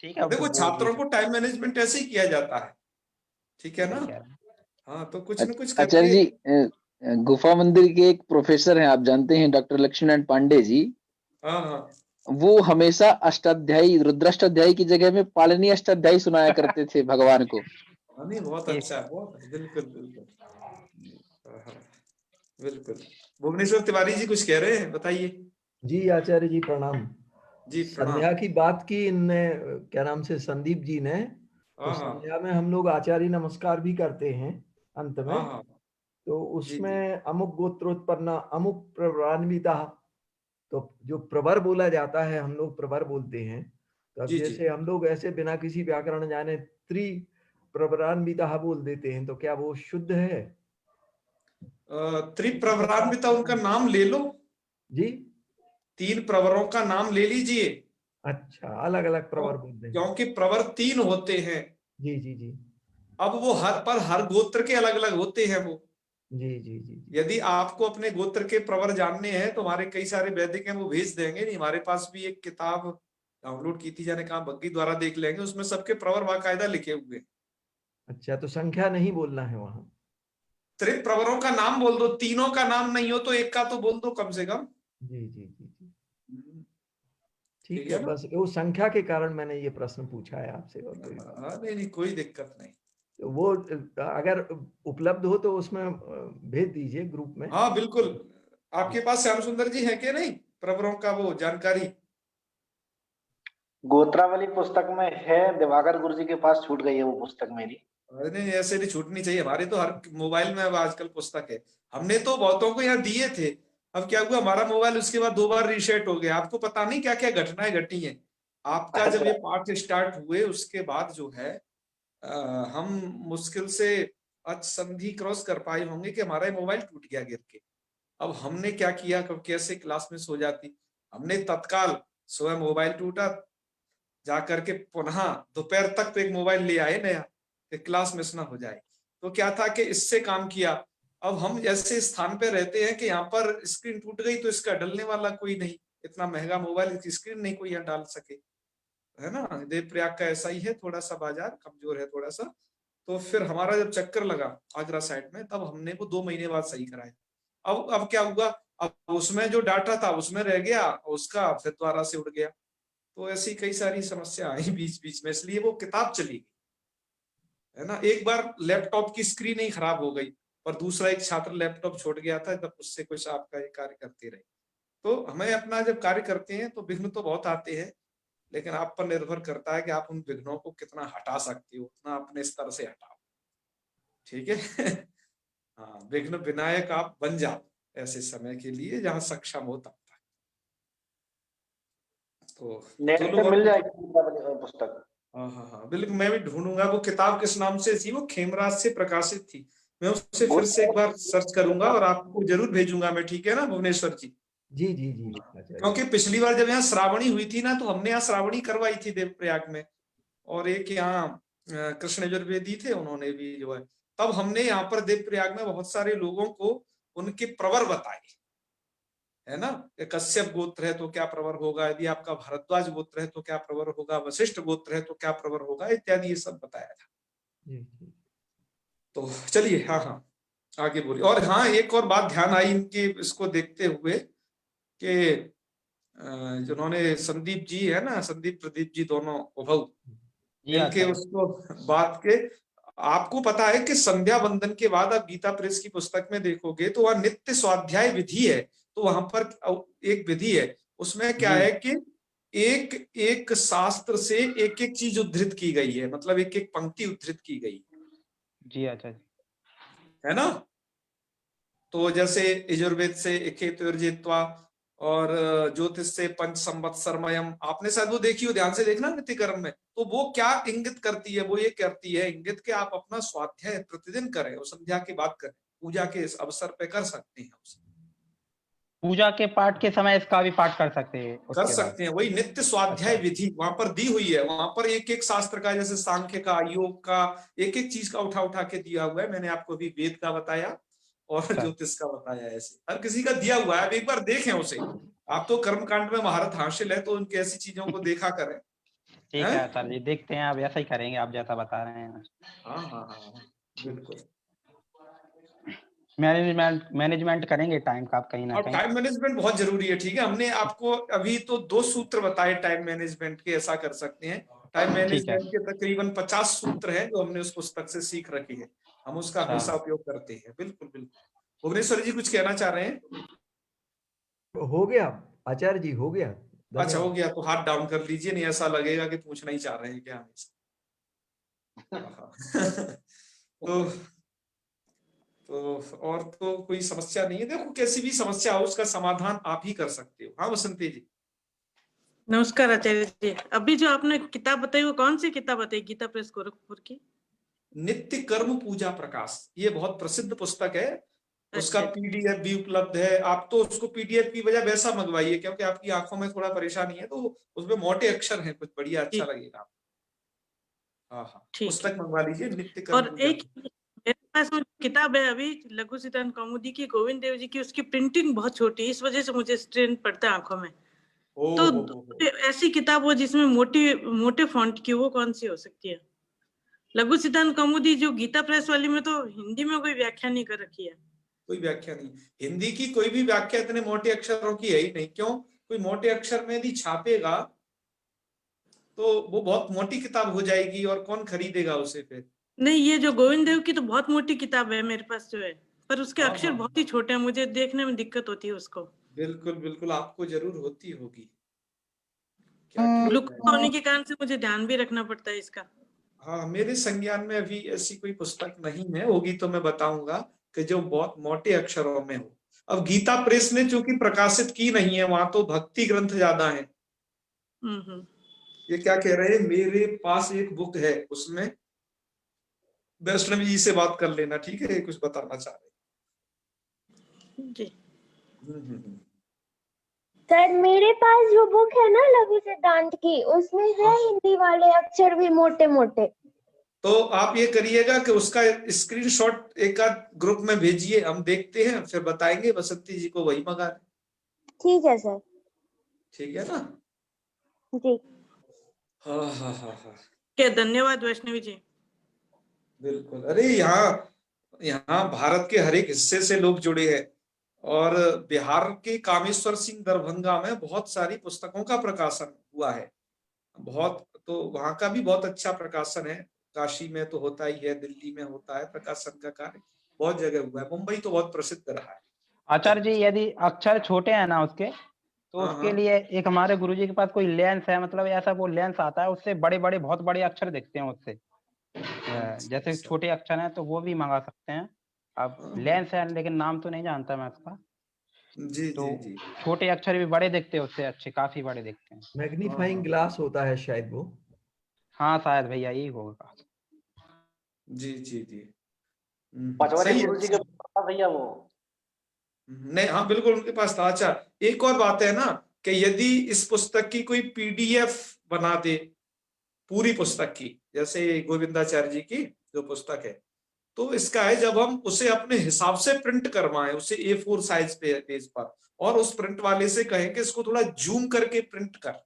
ठीक है, वो तो देखो, बोल छात्रों दिए। को टाइम मैनेजमेंट ऐसे ही किया जाता है, ठीक है ना? सही कह रहे हैं। हाँ, तो कुछ न कुछ आचार्य करके। जी, गुफा मंदिर के एक प्रोफेसर हैं, आप जानते हैं, डॉक्टर लक्ष्मीनारायण पांडे जी। हाँ हाँ वो हमेशा अष्टाध्यायी, रुद्राष्टाध्यायी की जगह में पालनी अष्टाध्यायी सुनाया करते थे भगवान को। हाँ, नहीं बहुत ये अच्छा है, बहुत बिल्कुल बिल्कुल। हाँ हाँ, बिल्कुल। भुवनेश्वर तिवारी जी कुछ कह रहे हैं, बताइए। जी आचार्य जी प्रणाम। जी प्रणाम। संध्या की बात की इनने, क्या नाम से, संदीप जी ने। तो हाँ हाँ संध्या में हम लोग आचार्य नमस्कार भी करते हैं अंत हाँ में। हाँ। तो जी जी। उसमें अमुक गोत्रोत्पन्ना अमुक प्रवरान्विता, तो जो प्रवर बोला जाता है हम लोग प्रवर बोलते हैं। तो अब जी जी। जैसे हम लोग ऐसे बिना किसी व्याकरण जाने त्रि प्रवरान्विता बोल देते हैं, तो क्या वो शुद्ध है? इसी प्रकार त्रिप्रवरान्विता, से उनका नाम ले लो, जी। 3 प्रवरों का नाम ले लीजिए। अच्छा, अलग अलग क्यों? प्रवर बोलते हैं। क्योंकि प्रवर 3 होते हैं। जी जी जी अब वो हर गोत्र के अलग अलग होते हैं वो। जी जी जी जी। यदि आपको अपने गोत्र के प्रवर जानने हैं तो हमारे कई सारे वैदिक हैं, वो भेज देंगे। नहीं, हमारे पास भी एक किताब डाउनलोड की थी, जाने कहाँ बग्गी द्वारा देख लेंगे, उसमें सबके प्रवर बाकायदा लिखे हुए हैं। अच्छा, तो संख्या नहीं बोलना है वहां। सिर्फ प्रवरों का नाम बोल दो, तीनों का नाम नहीं हो तो एक का तो बोल दो कम से कम। जी जी जी जी, ठीक ठीक है है। ना? बस वो संख्या के कारण मैंने ये प्रश्न पूछा है आपसे, और कोई नहीं नहीं, कोई दिक्कत नहीं। तो वो अगर उपलब्ध हो तो उसमें भेज दीजिए ग्रुप में। हाँ बिल्कुल। आपके पास श्याम सुंदर जी है कि नहीं प्रवरों का वो जानकारी? गोत्रावली पुस्तक में है, दिवाकर गुरु जी के पास छूट गई है वो पुस्तक मेरी। अरे नहीं, ऐसे नहीं छूटनी चाहिए, हमारे तो हर मोबाइल में अब आजकल पुस्तक है। हमने तो बहुतों को यहाँ दिए थे, अब क्या हुआ, हमारा मोबाइल उसके बाद 2 बार रीसेट हो गया। आपको पता नहीं क्या क्या घटनाएं घटी हैं। आपका जब ये पाठ स्टार्ट हुए उसके बाद जो है हम मुश्किल से आज संधि क्रॉस कर पाए होंगे कि हमारा मोबाइल टूट गया गिर के। अब हमने क्या किया, कब कैसे क्लास मिस हो जाती, हमने तत्काल सुबह मोबाइल टूटा, जाकर के पुनः दोपहर तक तो एक मोबाइल ले आए नया कि क्लास मिस ना हो जाए। तो क्या था कि इससे काम किया। अब हम ऐसे स्थान पे रहते हैं कि यहाँ पर स्क्रीन टूट गई तो इसका डलने वाला कोई नहीं, इतना महंगा मोबाइल, इसकी स्क्रीन नहीं कोई यहाँ डाल सके, है ना। देवप्रयाग का ऐसा ही है, थोड़ा सा बाजार कमजोर है थोड़ा सा। तो फिर हमारा जब चक्कर लगा आगरा साइड में, तब हमने वो 2 महीने बाद सही कराया। अब क्या हुआ, अब उसमें जो डाटा था उसमें रह गया, उसका फिर दोबारा से उड़ गया। तो ऐसी कई सारी समस्या आई बीच बीच में, इसलिए वो किताब चली गई, है ना। एक बार लैपटॉप की स्क्रीन ही खराब हो गई, और दूसरा एक छात्र लैपटॉप छोड़ गया था, तब उससे कुछ आपका ये कार्य करते रहे। तो हमें अपना जब कार्य करते हैं तो विघ्न तो बहुत आते हैं, लेकिन आप पर निर्भर करता है कि आप उन विघ्नों को कितना हटा सकते हो, उतना अपने स्तर से हटाओ, ठीक है। हाँ, विघ्न विनायक आप बन जाओ ऐसे समय के लिए जहां सक्षम हो तब तक। तो नेट जो पे लोग मिल जाएगी पुस्तक। हाँ हाँ हाँ बिल्कुल, मैं भी ढूंढूंगा। वो किताब किस नाम से थी, वो खेमराज से प्रकाशित थी, मैं उससे फिर से एक बार सर्च करूंगा और आपको जरूर भेजूंगा मैं, ठीक है ना भुवनेश्वर जी? जी जी जी आचार्य। क्योंकि पिछली बार जब यहाँ श्रावणी हुई थी ना, तो हमने यहाँ श्रावणी करवाई थी देवप्रयाग में, और एक यहाँ कृष्ण यजुर्वेदी थे, उन्होंने भी जो है, तब हमने यहाँ पर देवप्रयाग में बहुत सारे लोगों को उनके प्रवर बताए, है ना। कश्यप गोत्र है तो क्या प्रवर होगा, यदि आपका भारद्वाज गोत्र है तो क्या प्रवर होगा, वशिष्ठ गोत्र है तो क्या प्रवर होगा, इत्यादि ये सब बताया था। जी जी। तो चलिए, हाँ हाँ आगे बोलिए। और हाँ, एक और बात ध्यान आई इनके इसको देखते हुए कि जिन्होंने संदीप जी है ना, संदीप प्रदीप जी दोनों उभव, जी इनके आचार्य। उसको बात के, आपको पता है कि संध्या वंदन के बाद आप गीता प्रेस की पुस्तक में देखोगे तो वहां नित्य स्वाध्याय विधि है। तो वहां पर एक विधि है, उसमें क्या जी है कि एक एक शास्त्र से एक एक चीज उद्धृत की गई है, मतलब एक एक पंक्ति उद्धृत की गई जी आचार्य। है ना। तो जैसे यजुर्वेद से एकेतुर्जित्वा, और ज्योतिष से पंच संवत्सरमयम, आपने शायद वो देखी हो, ध्यान से देखना नित्य कर्म में। तो वो क्या इंगित करती है, वो ये करती है इंगित के आप अपना स्वाध्याय प्रतिदिन करें, और संध्या की बात करें, पूजा के इस अवसर पे कर सकते हैं उसे, पूजा के पाठ के समय इसका भी पाठ कर सकते हैं कर उसके बाद। सकते हैं। वही नित्य स्वाध्याय अच्छा विधि वहां पर दी हुई है, वहां पर एक एक शास्त्र का, जैसे सांख्य का, योग का, एक एक चीज का उठा उठा के दिया हुआ है। मैंने आपको अभी वेद का बताया और अच्छा। ज्योतिष का बताया, ऐसे हर किसी का दिया हुआ है। अब एक बार देखें उसे, आप तो कर्मकांड में महारत हासिल है, तो उनकी ऐसी चीजों को देखा करें। ठीक हैं? है आचार्य जी, देखते हैं, अब ऐसा ही करेंगे आप जैसा बता रहे हैं। हाँ हाँ हाँ बिल्कुल। मैनेजमेंट करेंगे टाइम का आप कहीं ना और कहीं। टाइम मैनेजमेंट बहुत जरूरी है, ठीक है। हमने आपको अभी तो 2 सूत्र बताए टाइम मैनेजमेंट के, ऐसा कर सकते हैं। टाइम ठीक है। मैनेजमेंट के तकरीबन 50 सूत्र हैं जो हमने उस पुस्तक से सीख रखे हैं, हम उसका अच्छा। हमेशा उपयोग करते हैं। बिल्कुल बिल्कुल। भुवनेश्वर जी कुछ कहना चाह रहे हैं? हो गया आचार्य जी, हो गया। अच्छा, हो धन्यवाद। गया तो हाथ डाउन कर लीजिए, नहीं ऐसा लगेगा कि पूछना ही चाह रहे हैं क्या हमेशा। तो और तो कोई समस्या नहीं है। देखो, कैसी भी समस्या हो उसका समाधान आप ही कर सकते हो। हाँ बसंती जी। नमस्कार आचार्य जी, अभी जो आपने किताब बताई वो कौन सी किताब बताई गीता प्रेस गोरखपुर की? नित्य कर्म पूजा प्रकाश, ये बहुत प्रसिद्ध पुस्तक है। उसका अच्छा। पीडीएफ भी उपलब्ध है। आप तो उसको पीडीएफ की बजाय वैसा मंगवाइए, क्योंकि आपकी आंखों में थोड़ा परेशानी है, तो उसमें मोटे अक्षर हैं कुछ, बढ़िया अच्छा ठीक। लगेगा आपको। हाँ हाँ, ठीक पुस्तक है। मंगवा लीजिए, नित्य कर्म और पूजा। एक मेरे पास में किताब है अभी, लघु सिद्धांत कौमुदी की, गोविंद देव जी की, उसकी प्रिंटिंग बहुत छोटी है, इस वजह से मुझे स्ट्रेन पड़ता है आंखों में। तो ऐसी किताब हो जिसमें मोटे फॉन्ट की, वो कौन सी हो सकती है? लघु सिद्धांत कौमुदी जो गीता प्रेस वाली में तो हिंदी में कोई व्याख्या नहीं कर रखी है। कोई व्याख्या नहीं, हिंदी की कोई भी व्याख्या इतने मोटे अक्षरों की है ही नहीं। क्यों? कोई मोटे अक्षर में यदि छापेगा तो वो बहुत मोटी किताब हो जाएगी और कौन खरीदेगा उसे फिर। नहीं, ये जो गोविंद देव की तो बहुत मोटी किताब है मेरे पास जो है, पर उसके हाँ, अक्षर हाँ। बहुत ही छोटे हैं, मुझे देखने में दिक्कत होती है उसको। बिल्कुल बिल्कुल, आपको जरूर होती होगी। क्या लुप्त होने के कारण से मुझे ध्यान भी रखना पड़ता है इसका। हाँ, मेरे संज्ञान में अभी ऐसी कोई पुस्तक नहीं है, होगी तो मैं बताऊंगा कि जो बहुत मोटे अक्षरों में हो। अब गीता प्रेस ने चूंकि प्रकाशित की नहीं है, वहां तो भक्ति ग्रंथ ज्यादा है। ये क्या कह रहे हैं, मेरे पास एक बुक है, उसमें वैष्णवी जी से बात कर लेना, ठीक है? कुछ बताना चाह रहे जी। सर मेरे पास जो बुक है ना लघु सिद्धांत की, उसमें है हिंदी वाले अक्षर भी मोटे मोटे। तो आप ये करिएगा कि उसका स्क्रीनशॉट एक आध ग्रुप में भेजिए, हम देखते हैं फिर बताएंगे, बसंती जी को वही मंगा लें। ठीक है सर। ठीक है ना? जी। हाँ हाँ हाँ हाँ, क्या धन्यवाद वैष्णवी जी। बिल्कुल। अरे यहाँ भारत के हर एक हिस्से से लोग जुड़े हैं, और बिहार के कामेश्वर सिंह दरभंगा में बहुत सारी पुस्तकों का प्रकाशन हुआ है। बहुत, तो वहां का भी बहुत अच्छा प्रकाशन है। काशी में तो होता ही है, दिल्ली में होता है प्रकाशन का कार्य, बहुत जगह हुआ है। मुंबई तो बहुत प्रसिद्ध रहा है। आचार्य जी, यदि अक्षर छोटे हैं ना उसके, तो हाँ, उसके हाँ। लिए एक हमारे गुरुजी के पास कोई लेंस है, मतलब ऐसा वो लेंस आता है, उससे बड़े बड़े बहुत बड़े अक्षर दिखते हैं उससे। जैसे अच्छा। छोटे अक्षर हैं तो वो भी मंगा सकते हैं। अब हाँ, लेंस है, लेकिन नाम तो नहीं जानता मैं उसका। जी तो जी जी। छोटे अक्षर भी बड़े दिखते हैं उससे, अच्छे काफी बड़े दिखते हैं। मैग्नीफाइंग ग्लास होता है शायद वो। हाँ शायद भैया यही होगा। जी जी जी। पचवरे सही है। गुरु जी के पास भैया वो। नहीं, हाँ बिल्कुल उनके पास था। अच्छा, एक और बात है ना, कि यदि इस पुस्तक की कोई पीडीएफ बना दे, पूरी पुस्तक की, जैसे गोविंदाचार्य जी की जो पुस्तक है, तो इसका है जब हम उसे अपने हिसाब से प्रिंट करवाएं, उसे A4 साइज पेज पर, और उस प्रिंट वाले से कहें कि इसको थोड़ा जूम करके प्रिंट कर,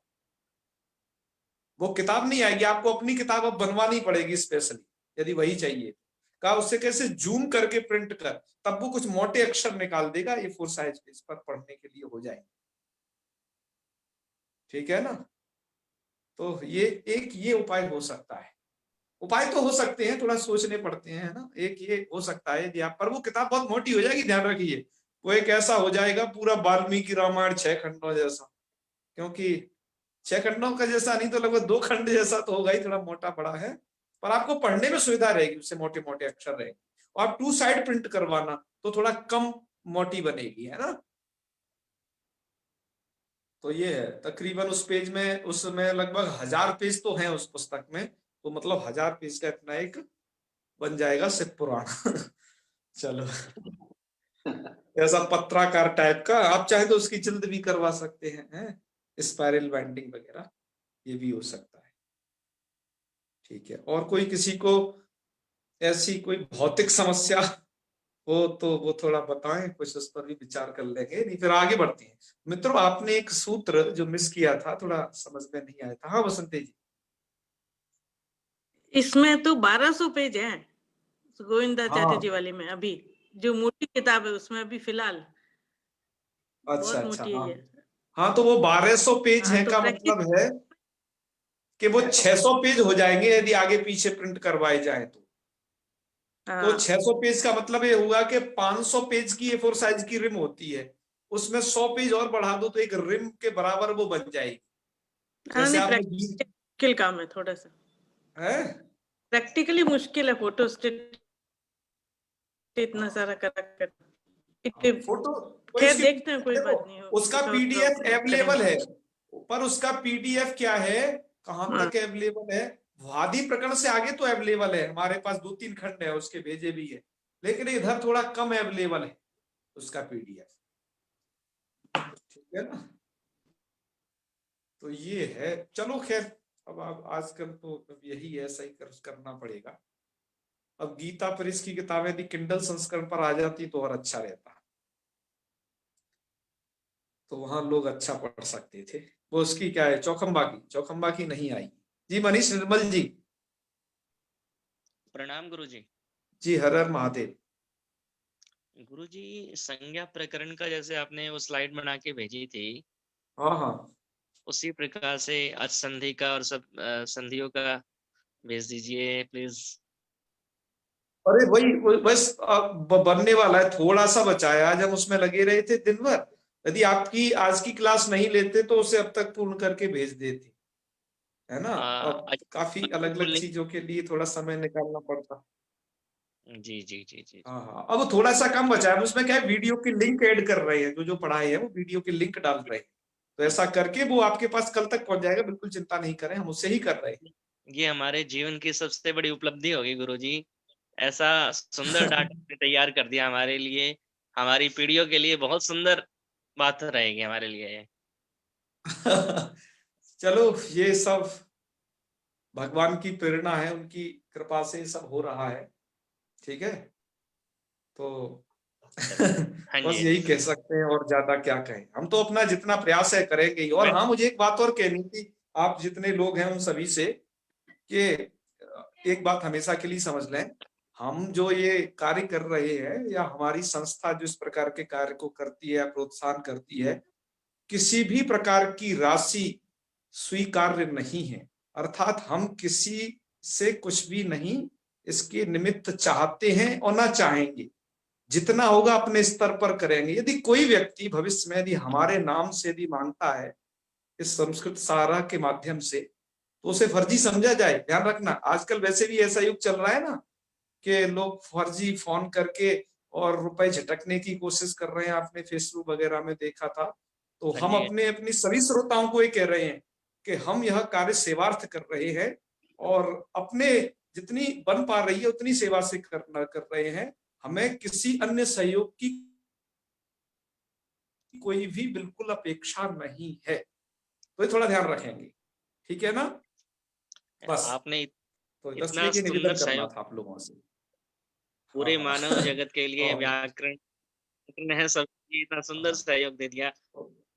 वो किताब नहीं आएगी, आपको अपनी किताब अब बनवानी पड़ेगी स्पेशली, यदि वही चाहिए। कहा उससे कैसे जूम करके प्रिंट कर, तब वो कुछ मोटे अक्षर निकाल देगा, A4 साइज पेज पर पढ़ने के लिए हो जाएंगे। ठीक है ना? तो ये उपाय हो सकता है। उपाय तो हो सकते हैं, थोड़ा सोचने पड़ते हैं ना। एक ये हो सकता है यदि आप, पर वो किताब बहुत मोटी हो जाएगी, ध्यान रखिए। वो एक ऐसा हो जाएगा पूरा वाल्मीकि रामायण 6 खंडों जैसा, क्योंकि 6 खंडों का जैसा नहीं तो लगभग 2 खंड जैसा तो होगा ही, थोड़ा मोटा बड़ा है, पर आपको पढ़ने में सुविधा रहेगी, उससे मोटे मोटे अक्षर रहेंगे। और आप 2 साइड प्रिंट करवाना तो थोड़ा कम मोटी बनेगी, है ना? तो ये है तकरीबन उस पेज में, उसमें लगभग 1000 पेज तो हैं उस पुस्तक में, तो मतलब 1000 पेज का इतना एक बन जाएगा शिव पुराण। चलो, ऐसा पत्राकार टाइप का, आप चाहे तो उसकी जल्द भी करवा सकते हैं, स्पाइरल बाइंडिंग वगैरह, ये भी हो सकता है। ठीक है, और कोई किसी को ऐसी कोई भौतिक समस्या हो तो वो थोड़ा बताएं, कुछ उस पर भी विचार कर लेंगे, नहीं फिर आगे बढ़ते हैं। मित्रों, आपने एक सूत्र जो मिस किया था, थोड़ा समझ में नहीं आया था। हाँ बसंती जी। इसमें तो 1200 पेज है गोविंदाचार्य हाँ, जी वाली में, अभी जो मोटी किताब है उसमें अभी फिलहाल अच्छा बहुत अच्छा। मोटी हाँ है। हाँ, तो वो 1200 पेज हाँ है तो का प्रैक्टिस। मतलब है कि वो 600 पेज हो जाएंगे यदि आगे पीछे प्रिंट करवाए जाए तो 600 पेज का मतलब ये हुआ कि 500 पेज की A4 साइज की रिम होती है, उसमें 100 पेज और बढ़ा दो तो एक रिम के बराबर वो बन जाएगी। जैसे नहीं, आपने मुश्किल काम है थोड़ा सा, है, प्रैक्टिकली मुश्किल है फोटो स्टेट इतना सारा कर फोटो तो खैर इसकी, देखते हैं, कोई देखो बात नहीं हो, उसका कुछ और पीडीएफ अवेलेबल करेंगे। है, पर उसका पीडीएफ क्या है, कहां हाँ। तक अवेलेबल है? वादी प्रकरण से आगे तो अवेलेबल है, हमारे पास 2-3 खंड है उसके भेजे भी है, लेकिन इधर थोड़ा कम अवेलेबल है उसका पीडीएफ। ठीक है ना? तो ये है। चलो खैर, अब आप आजकल तो यही है, सही करना पड़ेगा। अब गीता प्रेस की किताबें यदि किंडल संस्करण पर आ जाती तो और अच्छा रहता, तो वहां लोग अच्छा पढ़ सकते थे। वो उसकी क्या है, चौखंबा की नहीं आई। जी मनीष निर्मल जी। प्रणाम गुरुजी। जी हर हर महादेव। गुरुजी, संज्ञा प्रकरण का जैसे आपने वो स्लाइड बना के भेजी थी, हाँ हाँ उसी प्रकार से आज संधि का और सब संधियों का भेज दीजिए प्लीज। अरे बस बनने वाला है, थोड़ा सा बचा है। आज हम उसमें लगे रहे थे दिन भर। यदि आपकी आज की क्लास नहीं लेते तो उसे अब तक पूर्ण करके भेज देते, है ना। अब काफी अलग अलग चीजों के लिए थोड़ा समय निकालना पड़ता। जी जी जी जी। हाँ हाँ, अब थोड़ा सा कम बचा है। उसमें क्या है, वीडियो की लिंक ऐड कर रहे हैं, जो पढ़ाई है वो वीडियो की लिंक डाल रहे हैं। तो ऐसा करके वो आपके पास कल तक पहुंच जाएगा, बिल्कुल चिंता नहीं करें, हम उससे ही कर रहे हैं। ये हमारे जीवन की सबसे बड़ी उपलब्धि होगी गुरुजी। ऐसा सुंदर डाटा तैयार कर दिया हमारे लिए, हमारी पीढ़ियों के लिए बहुत सुंदर बात रहेगी हमारे लिए। चलो, ये सब भगवान की प्रेरणा है, उनकी कृपा से सब हो रहा है। ठीक है, तो बस यही कह सकते हैं, और ज्यादा क्या कहें। हम तो अपना जितना प्रयास है करेंगे ही। और हाँ, मुझे एक बात और कहनी थी आप जितने लोग हैं उन सभी से, कि एक बात हमेशा के लिए समझ लें, हम जो ये कार्य कर रहे हैं, या हमारी संस्था जो इस प्रकार के कार्य को करती है या प्रोत्साहन करती है, किसी भी प्रकार की राशि स्वीकार्य नहीं है। अर्थात हम किसी से कुछ भी नहीं इसके निमित्त चाहते हैं और ना चाहेंगे। जितना होगा अपने स्तर पर करेंगे। यदि कोई व्यक्ति भविष्य में यदि हमारे नाम से यदि मांगता है इस संस्कृत सारा के माध्यम से, तो उसे फर्जी समझा जाए। ध्यान रखना, आजकल वैसे भी ऐसा युग चल रहा है ना, कि लोग फर्जी फोन करके और रुपए झटकने की कोशिश कर रहे हैं। आपने फेसबुक वगैरह में देखा था। तो हम अपनी सभी श्रोताओं को ये कह रहे हैं कि हम यह कार्य सेवार्थ कर रहे हैं, और अपने जितनी बन पा रही है उतनी सेवा से कर रहे हैं। हमें किसी अन्य सहयोग की कोई भी बिल्कुल अपेक्षा नहीं है। तो ये थोड़ा ध्यान रखेंगे, ठीक है ना। बस आपने तो इतना इसलिए निवेदन सुंदर करना सहयोग था आप लोगों से। पूरे हाँ। मानव जगत के लिए हाँ। व्याकरण है, सबकी इतना सुंदर सहयोग दे दिया।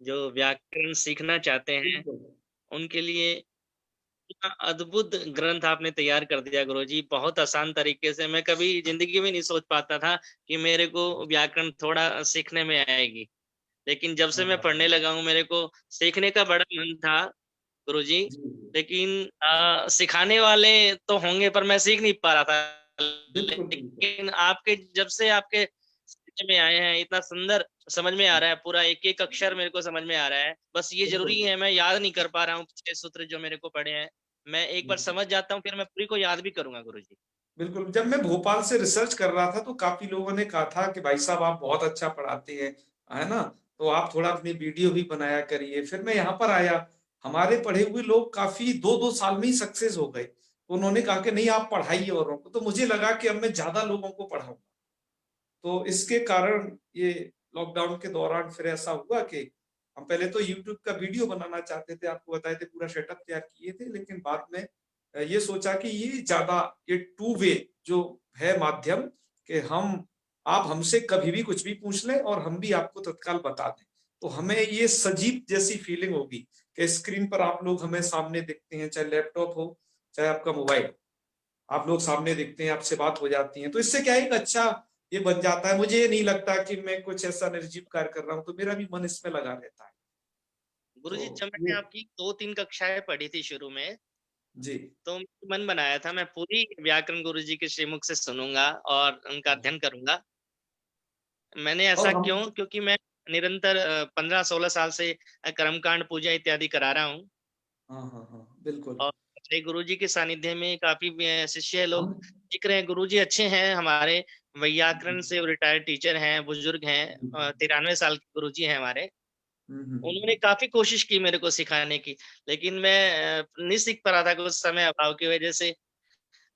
जो व्याकरण सीखना चाहते हैं उनके लिए इतना अद्भुत ग्रंथ आपने तैयार कर दिया गुरुजी, बहुत आसान तरीके से। मैं कभी जिंदगी में नहीं सोच पाता था कि मेरे को व्याकरण थोड़ा सीखने में आएगी, लेकिन जब से मैं पढ़ने लगा हूँ मेरे को सीखने का बड़ा मन था गुरुजी, लेकिन सिखाने वाले तो होंगे पर मैं सीख नहीं पा रहा था। लेकिन जब से आपके में आए हैं, इतना सुंदर समझ में आ रहा है, पूरा एक एक अक्षर मेरे को समझ में आ रहा है। बस ये जरूरी है, मैं याद नहीं कर पा रहा हूँ पिछले सूत्र जो मेरे को पढ़े हैं। मैं एक बार समझ जाता हूँ, फिर मैं पूरी को याद भी करूंगा गुरुजी। बिल्कुल, जब मैं भोपाल से रिसर्च कर रहा था तो काफी लोगों ने कहा था कि भाई साहब आप बहुत अच्छा पढ़ाते हैं, है ना, तो आप थोड़ा अपनी वीडियो भी बनाया करिए। फिर मैं यहाँ पर आया, हमारे पढ़े हुए लोग काफी 2-2 साल में ही सक्सेस हो गए। तो उन्होंने कहा कि नहीं आप पढ़ाइए औरों को। तो मुझे लगा कि अब मैं ज्यादा लोगों को पढ़ाऊंगा। तो इसके कारण ये लॉकडाउन के दौरान फिर ऐसा हुआ कि हम पहले तो यूट्यूब का वीडियो बनाना चाहते थे, आपको बताए थे, पूरा सेटअप तैयार किए थे। लेकिन बाद में ये सोचा कि ये ज्यादा ये 2 वे जो है माध्यम, कि आप हमसे कभी भी कुछ भी पूछ लें और हम भी आपको तत्काल बता दें। तो हमें ये सजीव जैसी फीलिंग होगी कि स्क्रीन पर आप लोग हमें सामने दिखते हैं, चाहे लैपटॉप हो चाहे आपका मोबाइल, आप लोग सामने दिखते हैं, आपसे बात हो जाती है। तो इससे क्या एक अच्छा ये बन जाता है। मुझे ये नहीं लगता कि मैं कुछ ऐसा निर्जीव कार्य कर रहा हूँ, तो मेरा भी मन इसमें लगा रहता है। गुरुजी, जब मैंने आपकी 2-3 कक्षाएं पढ़ी थी शुरू में जी, तो मन बनाया था मैं पूरी व्याकरण गुरुजी के श्रीमुख से सुनूंगा और उनका अध्ययन करूंगा। मैंने ऐसा क्यों, क्योंकि मैं निरंतर 15-16 साल से कर्मकांड पूजा इत्यादि करा रहा हूँ। हाँ, बिल्कुल। और गुरुजी के सानिध्य में काफी शिष्य लोग सीख रहे हैं। गुरुजी अच्छे हैं, हमारे व्याकरण से रिटायर्ड टीचर हैं, बुजुर्ग हैं, 93 साल के गुरुजी हैं हमारे। उन्होंने काफी कोशिश की मेरे को सिखाने की, लेकिन मैं नहीं सीख पा रहा था कुछ समय अभाव की वजह से।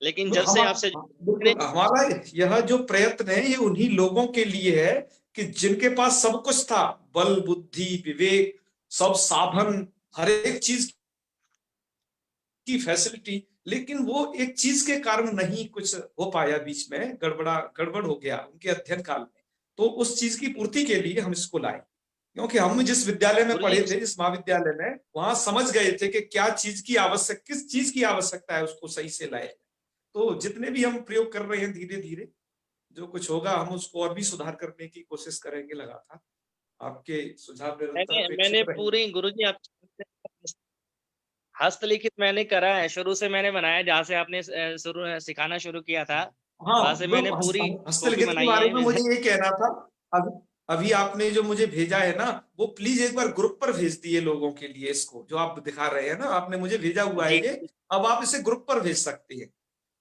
लेकिन जब से आपसे हमारा यह जो प्रयत्न है ये उन्हीं लोगों के लिए है कि जिनके पास सब कुछ था, बल बुद्धि विवेक सब साधन, हर एक चीज की फैसिलिटी, लेकिन वो एक चीज के कारण नहीं कुछ हो पाया, बीच में गड़बड़ हो गया उनके अध्ययन काल में। तो उस चीज की पूर्ति के लिए हम इसको लाए। क्योंकि हम जिस विद्यालय में गुरुजी, पढ़े थे, जिस महाविद्यालय में, वहां समझ गए थे कि क्या चीज की किस चीज की आवश्यकता है, उसको सही से लाए। तो जितने भी हम प्रयोग कर रहे हैं, धीरे धीरे जो कुछ होगा हम उसको और भी सुधार करने की कोशिश करेंगे लगातार। आपके सुझाव निरंतर मैंने अपेक्षित रहेंगे। पूरी गुरुजी आप हस्तलिखित मैंने करा है, शुरू से मैंने बनाया, जहाँ से आपने शुरू सिखाना शुरू किया था, हाँ, वहां से मैंने पूरी कॉपी हस्तलिखित के बनाई बारे में है। मुझे ये कहना था। अभी आपने जो मुझे भेजा है ना, वो प्लीज एक बार ग्रुप पर भेज दिए लोगों के लिए। इसको जो आप दिखा रहे हैं ना, आपने मुझे भेजा हुआ है जी, ये, अब आप इसे ग्रुप पर भेज सकते हैं।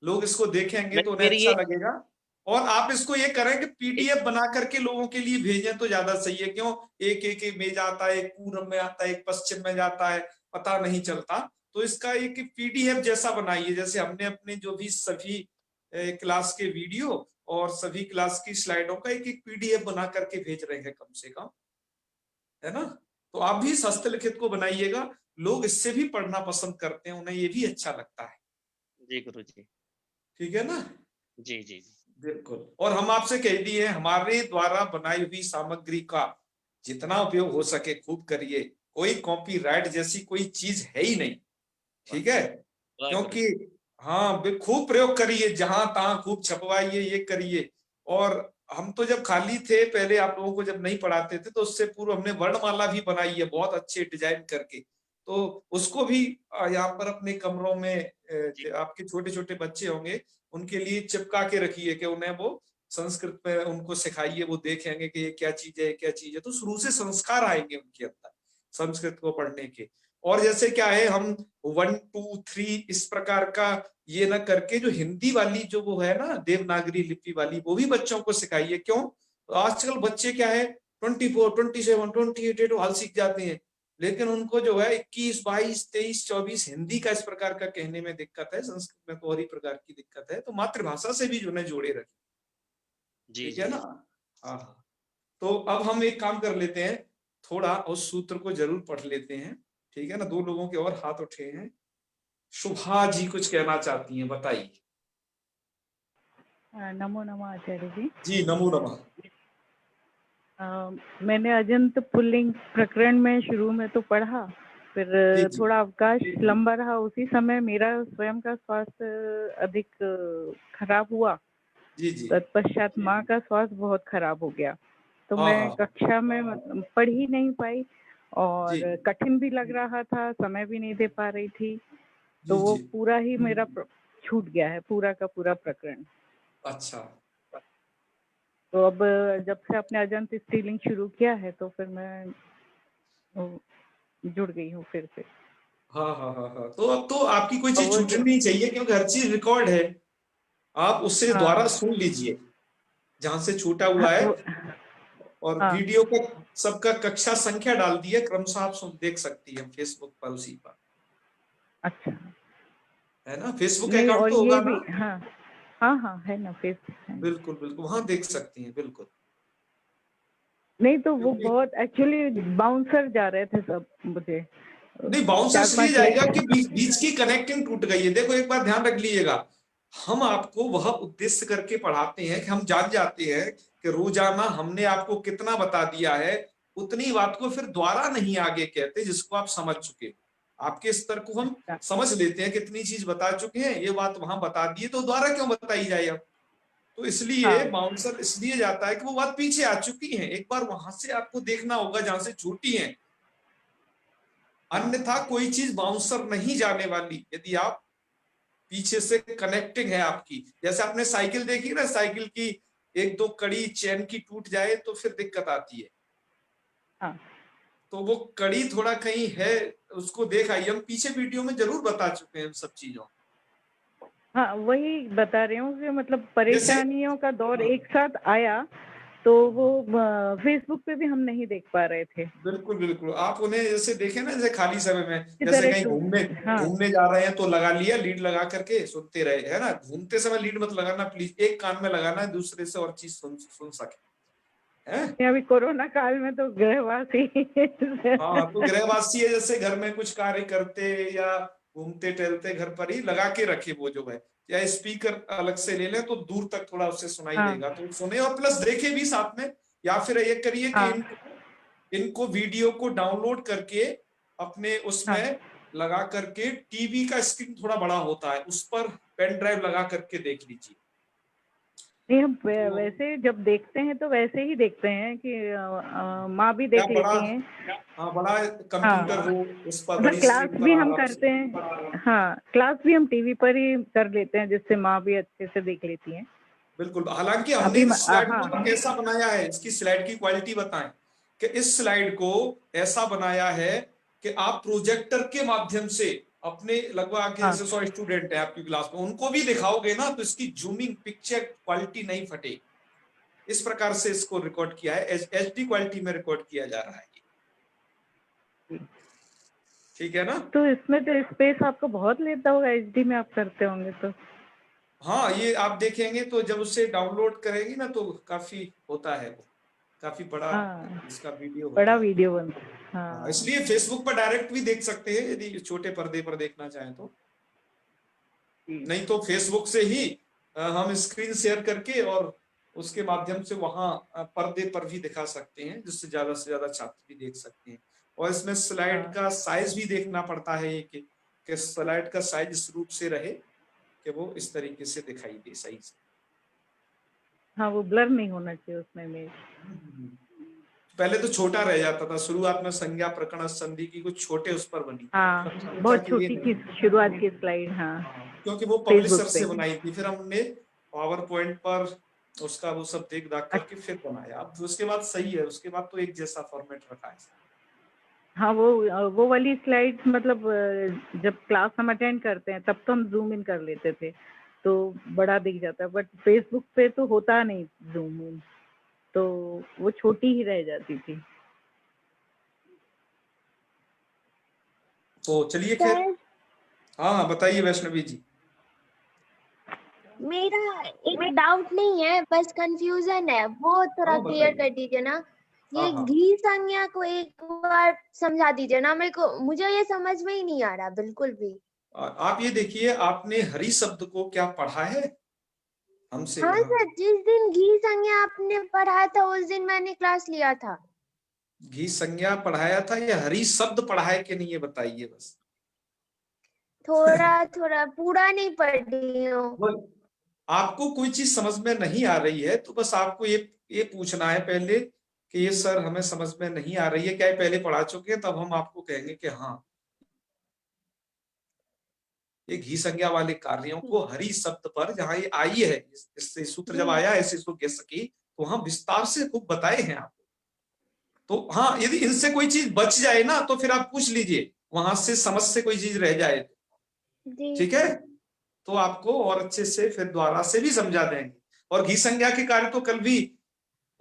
लोग इसको देखेंगे तो उन्हें मेरी अच्छा ये लगेगा। और आप इसको ये करें कि पीडीएफ बना करके लोगों के लिए भेजें तो ज्यादा सही है। क्यों, एक में जाता है, एक पूर्व में आता है, एक पश्चिम में जाता है, पता नहीं चलता। तो इसका एक पीडीएफ जैसा बनाइए, जैसे हमने अपने जो भी सभी क्लास के वीडियो और सभी क्लास की स्लाइडों का एक पीडीएफ बना करके भेज रहे हैं कम से कम, है ना। तो आप भी इस हस्तलिखित को बनाइएगा, लोग इससे भी पढ़ना पसंद करते हैं, उन्हें ये भी अच्छा लगता है। जी गुरुजी, ठीक है ना। जी जी जी, बिल्कुल। और हम आपसे कह दिए, हमारे द्वारा बनाई हुई सामग्री का जितना उपयोग हो सके खूब करिए। कोई कॉपीराइट जैसी कोई चीज है ही नहीं, ठीक है। वाह क्योंकि गुरुजी, हाँ, खूब प्रयोग करिए, जहां तहां खूब छपवाइए, ये करिए। और हम तो जब खाली थे पहले, आप लोगों को जब नहीं पढ़ाते थे, तो उससे पूर्व हमने वर्णमाला भी बनाई है बहुत अच्छे डिजाइन करके। तो उसको भी यहाँ पर अपने कमरों में आपके छोटे छोटे बच्चे होंगे, उनके लिए चिपका के रखिए कि उन्हें वो संस्कृत में उनको सिखाइए। वो देखेंगे कि ये क्या चीज है, क्या चीज है, तो शुरू से संस्कार आएंगे उनके अंदर संस्कृत को पढ़ने के। और जैसे क्या है, हम 1 2 3 इस प्रकार का ये ना करके, जो हिंदी वाली जो वो है ना देवनागरी लिपि वाली, वो भी बच्चों को सिखाइए। क्यों, आजकल बच्चे क्या है 24 27 28 हाल सीख जाते हैं, लेकिन उनको जो है 21 22 23 24 हिंदी का इस प्रकार का कहने में दिक्कत है, संस्कृत में तो और ही प्रकार की दिक्कत है। तो मातृभाषा से भी जो है जोड़े रखें, जी ठीक जी है ना। हाँ, तो अब हम एक काम कर लेते हैं, थोड़ा उस सूत्र को जरूर पढ़ लेते हैं, ठीक है ना। 2 लोगों के और हाथ उठे हैं। शुभा जी कुछ कहना चाहती हैं, बताइए। नमो नमः आचार्य जी। जी नमो नमः। मैंने अजंत पुल्लिंग प्रकरण में शुरू में तो पढ़ा, फिर जी, जी। थोड़ा अवकाश लंबा रहा। उसी समय मेरा स्वयं का स्वास्थ्य अधिक खराब हुआ। जी जी। तत्पश्चात माँ का स्वास्थ्य बहुत खराब हो गया, तो हाँ, मैं हाँ। कक्षा में पढ़ ही नहीं पाई, और जी कठिन भी लग रहा था, समय भी नहीं दे पा रही थी। तो जी वो जी। पूरा ही मेरा छूट गया है, पूरा का पूरा प्रकरण। अच्छा। तो अब जब से आपने अजंत स्टीलिंग शुरू किया है, तो फिर मैं जुड़ गई हूँ फिर से। हाँ हाँ हाँ हाँ, तो अब तो आपकी कोई और चीज वो छूटनी नहीं चाहिए, क्योंकि हर चीज रिकॉर्ड है। आप उससे हाँ द्वारा सुन लीजिए जहां से छूटा हुआ है। और हाँ वीडियो का सबका कक्षा संख्या डाल दी है, क्रमशः आप देख सकती है फेसबुक पर, उसी पर, अच्छा। है ना। फेसबुक नहीं, अकाउंट और तो ये होगा भी, ना। हाँ हाँ हाँ है ना, फेसबुक है। बिल्कुल बिल्कुल, वहां देख सकती हैं, बिल्कुल। नहीं तो वो क्योंकि बहुत एक्चुअली बाउंसर जा रहे थे सब मुझे, नहीं, बाउंसर इसलिए 4-5 जाएगा कि लड़के। बीच की कनेक्टिंग टूट गई है। देखो, एक बार ध्यान रख लीजिएगा, हम आपको वह उद्देश्य करके पढ़ाते हैं कि हम जान जाते हैं कि रोजाना हमने आपको कितना बता दिया है, उतनी बात को फिर दोबारा नहीं आगे कहते जिसको आप समझ चुके। आपके स्तर को हम समझ लेते हैं, कितनी चीज बता चुके हैं, ये बात वहां बता दी है, तो दोबारा क्यों बताई जाए अब। तो इसलिए हाँ बाउंसर इसलिए जाता है कि वो बात पीछे आ चुकी है, एक बार वहां से आपको देखना होगा जहां से छूटी है। अन्यथा कोई चीज बाउंसर नहीं जाने वाली, यदि आप पीछे से कनेक्टिंग है आपकी। जैसे आपने साइकिल देखी ना, साइकिल की 1-2 कड़ी चेन की टूट जाए तो फिर दिक्कत आती है। हाँ तो वो कड़ी थोड़ा कहीं है, उसको देख आइए, हम पीछे वीडियो में जरूर बता चुके हैं सब चीजों। हाँ, वही बता रही हूँ कि मतलब जैसे परेशानियों का दौर एक साथ आया, तो वो फेसबुक पे भी हम नहीं देख पा रहे थे। बिल्कुल बिल्कुल, आप उन्हें जैसे देखें ना, जैसे खाली समय में, जैसे तरह कहीं हाँ घूमने जा रहे हैं तो लगा लिया, लीड लगा करके सुनते रहे, है ना। घूमते समय लीड मत लगाना प्लीज, एक कान में लगाना है, दूसरे से और चीज सुन सके, है। अभी कोरोना काल में तो गृहवासी हाँ, तो गृहवासी है, जैसे घर में कुछ कार्य करते या घूमते टहलते, घर पर ही लगा के रखे वो जो है, या स्पीकर अलग से ले लें तो दूर तक थोड़ा उससे सुनाई हाँ देगा, तो सुने और प्लस देखे भी साथ में। या फिर ये करिए कि हाँ इनको इनको वीडियो को डाउनलोड करके अपने उसमें लगा करके, टीवी का स्क्रीन थोड़ा बड़ा होता है, उस पर पेन ड्राइव लगा करके देख लीजिए। नहीं, हम वैसे जब देखते हैं तो वैसे ही देखते हैं कि माँ भी देख लेती हैं। हाँ, बड़ा कंप्यूटर हो, उस पर बड़ी क्लास स्क्रीन भी पर हम आराम करते से। हैं। हाँ, क्लास भी हम टीवी पर ही कर लेते हैं, जिससे माँ भी अच्छे से देख लेती हैं। बिल्कुल। हालांकि हमने अभी इस स्लाइड को हाँ, कैसा बनाया है, इसकी स्लाइड की क्वालिटी बताएं कि इस स्लाइड को ऐसा बनाया है कि आप प्रोजेक्टर के माध्यम से अपने लगभग आपके हाँ। जैसे 100 स्टूडेंट है आपकी क्लास में, उनको भी दिखाओगे ना तो इसकी जूमिंग पिक्चर क्वालिटी नहीं फटे। इस प्रकार से इसको रिकॉर्ड किया है, एचडी क्वालिटी में रिकॉर्ड किया जा रहा है। ठीक है ना? तो इसमें तो स्पेस आपको बहुत लेता होगा, एचडी में आप करते होंगे तो। हाँ, ये आप देखेंगे तो जब उसे डाउनलोड करेंगी ना तो काफी होता है, वो काफी बड़ा हाँ, इसका वीडियो बड़ा होता है। वीडियो बनता है। हाँ, हाँ, इसलिए फेसबुक पर डायरेक्ट भी देख सकते हैं यदि छोटे पर्दे पर देखना चाहें तो। नहीं तो फेसबुक से ही हम स्क्रीन शेयर करके और उसके माध्यम से वहां पर्दे पर भी दिखा सकते हैं, जिससे ज्यादा से ज्यादा छात्र भी देख सकते हैं। और इसमें स्लाइड हाँ। का साइज भी देखना पड़ता है कि स्लाइड का साइज इस रूप से रहे कि वो इस तरीके से दिखाई दे सही से। हाँ, वो ब्लर नहीं होना चाहिए उसमें इमेज। पहले तो छोटा रह जाता था, शुरुआत में संज्ञा प्रकरण संधि की कुछ छोटे उस पर बनी, हाँ, बहुत छोटी की शुरुआत की स्लाइड। हाँ, क्योंकि वो फेसबुक पब्लिशर पे। से बनाई थी, फिर हमने पावर पॉइंट पर उसका वो सब देख दाख करके फिर बनाया। अब उसके बाद सही है, उसके बाद तो एक जैसा फॉर्मेट रखा है। हाँ, वो वाली स्लाइड मतलब जब क्लास हम अटेंड करते हैं तब तो हम जूम इन कर लेते थे तो बड़ा दिख जाता है, बट फेसबुक पे तो होता नहीं जूम इन, तो वो छोटी ही रह जाती थी। तो चलिए खैर, हाँ बताइए वैष्णवी जी। मेरा एक डाउट नहीं है, बस कंफ्यूजन है, वो थोड़ा हाँ, क्लियर बताइए। कर दीजिए ना। ये हाँ, हाँ। घी संज्ञा को एक बार समझा दीजिए ना मेरे को, मुझे ये समझ में ही नहीं आ रहा बिल्कुल भी। आप ये देखिए, आपने हरि शब्द को क्या पढ़ा है हमसे? हाँ सर, जिस दिन घी संज्ञा आपने पढ़ाया था उस दिन मैंने क्लास लिया था। घी संज्ञा पढ़ाया था या हरि शब्द पढ़ाए कि नहीं, ये बताइए बस। थोड़ा थोड़ा, पूरा नहीं पढ़ी हूँ। आपको कोई चीज समझ में नहीं आ रही है तो बस आपको ये पूछना है पहले कि ये सर हमें समझ में नहीं आ रही है, क्या ये पहले पढ़ा चुके हैं? तब हम आपको कहेंगे कि हाँ, ये घी संज्ञा वाले कार्यों को हरि शब्द पर जहां ये आई है, इससे सूत्र जब आया ऐसे इसको कह सकी, तो हम विस्तार से खूब बताए हैं आपको। तो हाँ, यदि इनसे कोई चीज बच जाए ना तो फिर आप पूछ लीजिए, वहां से समझ से कोई चीज रह जाए तो ठीक है, तो आपको और अच्छे से फिर द्वारा से भी समझा देंगे। और घी संज्ञा के कार्य तो कल भी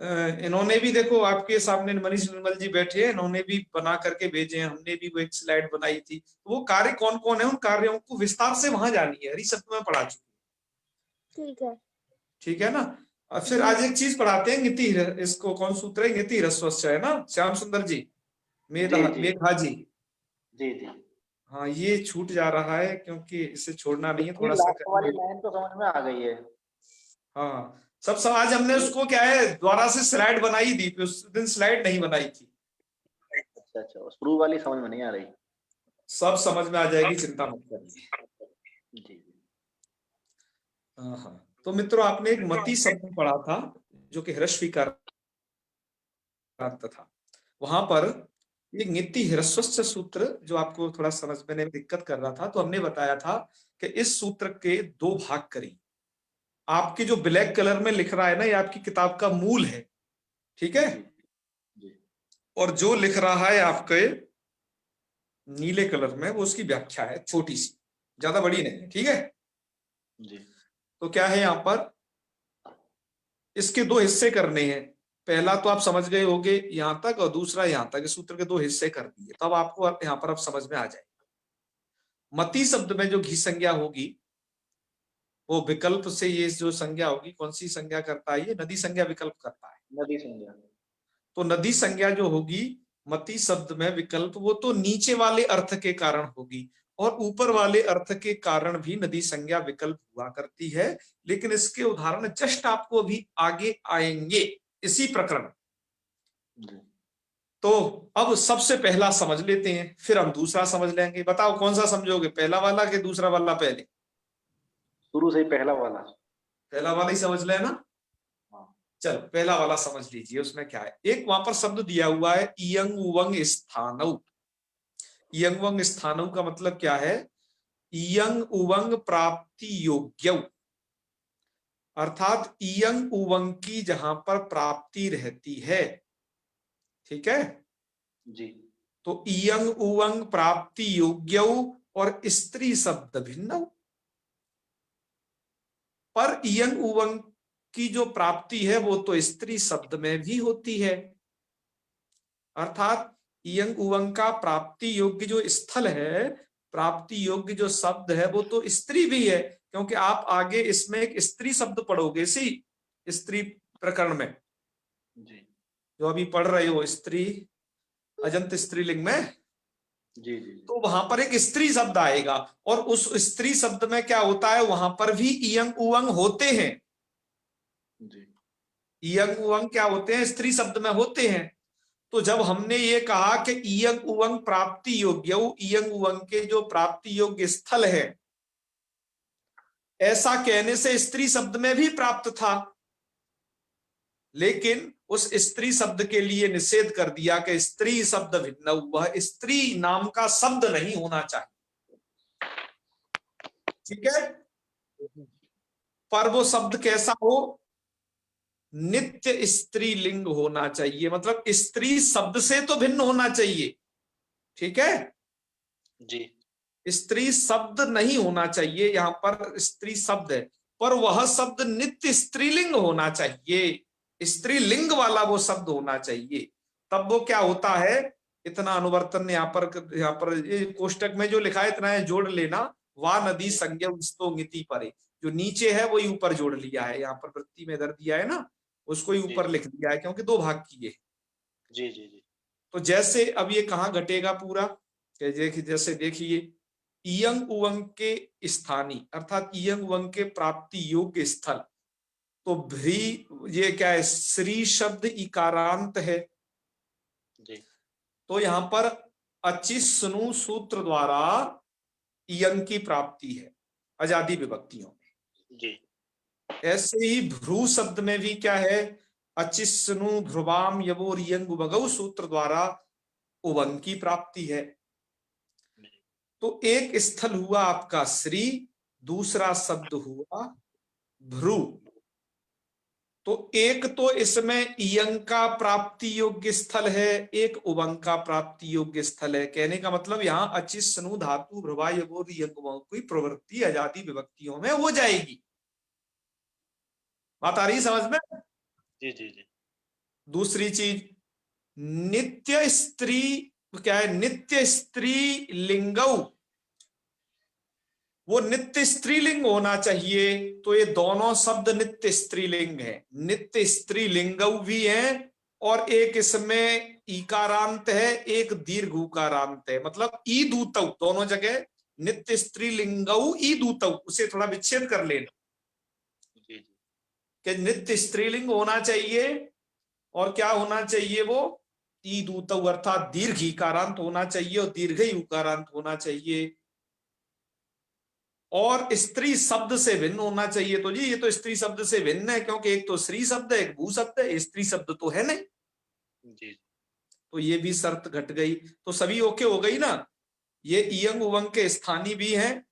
इन्होंने भी, देखो आपके सामने मनीष निर्मल जी बैठे हैं, इन्होंने भी बना करके भेजे हैं, हमने भी वो एक स्लाइड बनाई थी। तो वो कार्य कौन कौन है, उन कार्यों को विस्तार से वहां जानी है, हरि शब्द में पढ़ा चुके। ठीक है, ठीक है ना? और फिर आज एक चीज पढ़ाते हैं, नीति, इसको कौन सूत्र है? नीति ह्रस्वस्य है ना, श्याम सुंदर जी, मेघा जी। जी जी। हाँ, ये छूट जा रहा है क्योंकि इसे छोड़ना नहीं है, थोड़ा सा लास्ट वाली लाइन तो समझ में आ गई है। हाँ, सब आज हमने उसको क्या है द्वारा से स्लाइड बनाई दी, उस दिन स्लाइड नहीं बनाई थी। अच्छा अच्छा, शुरू वाली समझ में नहीं आ रही। सब समझ में आ जाएगी, चिंता मत करिए। जी। हाँ, तो मित्रों आपने एक मति शब्द पढ़ा था जो कि ह्रस्वी का अर्थ था। वहां पर एक नीति ह्रस्वस्य सूत्र जो आपको थोड़ा समझने में दिक्कत कर रहा था, तो हमने बताया था कि इस सूत्र के दो भाग करी। आपके जो ब्लैक कलर में लिख रहा है ना, ये आपकी किताब का मूल है, ठीक है? और जो लिख रहा है आपके नीले कलर में, वो उसकी व्याख्या है, छोटी सी, ज्यादा बड़ी नहीं है, ठीक है जी। तो क्या है, यहां पर इसके दो हिस्से करने हैं। पहला तो आप समझ गए होंगे यहां तक, और दूसरा यहां तक, इस सूत्र के दो हिस्से कर दिए, तब आपको यहां पर अब समझ में आ जाएगा। मति शब्द में जो घी संज्ञा होगी वो विकल्प से, ये जो संज्ञा होगी कौन सी संज्ञा करता है? ये नदी संज्ञा विकल्प करता है। नदी संज्ञा। तो नदी संज्ञा जो होगी मति शब्द में विकल्प, वो तो नीचे वाले अर्थ के कारण होगी, और ऊपर वाले अर्थ के कारण भी नदी संज्ञा विकल्प हुआ करती है। लेकिन इसके उदाहरण जस्ट आपको अभी आगे आएंगे इसी प्रकरण। तो अब सबसे पहला समझ लेते हैं, फिर हम दूसरा समझ लेंगे। बताओ कौन सा समझोगे, पहला वाला कि दूसरा वाला पहले? शुरू से ही पहला वाला। पहला वाला ही समझ लेना। चलो पहला वाला समझ लीजिए। उसमें क्या है, एक वहां पर शब्द दिया हुआ है इयंग उवंग स्थानौ। इयंग उवंग स्थानौ का मतलब क्या है? इयंग उवंग प्राप्ति योग्य, अर्थात इयंग उवंग की जहां पर प्राप्ति रहती है, ठीक है जी। तो इयंग उवंग प्राप्ति योग्य और स्त्री शब्द भिन्न। पर इयंग उवंग की जो प्राप्ति है वो तो स्त्री शब्द में भी होती है, अर्थात इयंग उवंग का प्राप्ति योग्य जो स्थल है, प्राप्ति योग्य जो शब्द है वो तो स्त्री भी है, क्योंकि आप आगे इसमें एक स्त्री शब्द पढ़ोगे स्त्री प्रकरण में जी जो अभी पढ़ रहे हो, स्त्री अजंत स्त्रीलिंग में। जी जी। तो वहां पर एक स्त्री शब्द आएगा और उस स्त्री शब्द में क्या होता है, वहां पर भी इयंग उवंग होते हैं। जी। इयंग उवंग क्या होते हैं, स्त्री शब्द में होते हैं। तो जब हमने ये कहा कि इयंग उवंग प्राप्ति योग्य, इयंग उवंग के जो प्राप्ति योग्य स्थल है, ऐसा कहने से स्त्री शब्द में भी प्राप्त था, लेकिन उस स्त्री शब्द के लिए निषेध कर दिया कि स्त्री शब्द भिन्न, वह स्त्री नाम का शब्द नहीं होना चाहिए, ठीक है। पर वो शब्द कैसा हो, नित्य स्त्रीलिंग होना चाहिए, मतलब स्त्री शब्द से तो भिन्न होना चाहिए, ठीक है जी। स्त्री शब्द नहीं होना चाहिए, यहां पर स्त्री शब्द है पर वह शब्द नित्य स्त्रीलिंग होना चाहिए, स्त्रीलिंग वाला वो शब्द होना चाहिए। तब वो क्या होता है, इतना अनुवर्तन यहाँ पर ये कोष्टक में जो लिखा है इतना है जोड़ लेना, वा नदी संज्ञा स्तोंगिति परे, जो नीचे है वही ऊपर जोड़ लिया है, यहाँ पर वृत्ति में इधर दिया है ना, उसको ही ऊपर लिख दिया है, क्योंकि दो भाग किए। जी जी जी। तो जैसे अब ये कहाँ घटेगा पूरा, जैसे देखिए इयंग उवंग के स्थानी अर्थात इयंग उवंग के प्राप्ति योग्य स्थल, तो भ्री ये क्या है, श्री शब्द इकारांत है जी। तो यहां पर अचिस्नु सूत्र द्वारा इयंग की प्राप्ति है अजादी विभक्तियों में। जी। ऐसे ही भ्रू शब्द में भी क्या है, अचिस्नु ध्रुवाम यवोर इयंग उवगौ सूत्र द्वारा उवंग की प्राप्ति है। तो एक स्थल हुआ आपका श्री, दूसरा शब्द हुआ भ्रू। तो एक तो इसमें इयंग का प्राप्ति योग्य स्थल है, एक उवंग का प्राप्ति योग्य स्थल है। कहने का मतलब यहाँ अचिस्नु धातु भ्रुवा यवोर इयंग उवंग की प्रवृत्ति अजादी विभक्तियों में हो जाएगी। बात आ रही समझ में? जी जी जी। दूसरी चीज, नित्य स्त्री क्या है, नित्य स्त्री लिंगौ, वो नित्य स्त्रीलिंग होना चाहिए। तो ये दोनों शब्द नित्य स्त्रीलिंग है, नित्य स्त्रीलिंगौ भी है और एक इसमें ईकारांत है, एक दीर्घ उकारांत है, मतलब ई दूतौ, दोनों जगह नित्य स्त्रीलिंगौ ई दूतौ, उसे थोड़ा विच्छेद कर लेना कि नित्य स्त्रीलिंग होना चाहिए और क्या होना चाहिए, वो ई दूतौ अर्थात दीर्घ इकारांत होना चाहिए और दीर्घ ही उकारांत होना चाहिए और स्त्री शब्द से भिन्न होना चाहिए। तो जी ये तो स्त्री शब्द से भिन्न है, क्योंकि एक तो स्त्री शब्द है, एक भू शब्द है, स्त्री शब्द तो है नहीं जी। तो ये भी शर्त घट गई। तो सभी ओके हो गई ना। ये इयंग उवंग के स्थानी भी हैं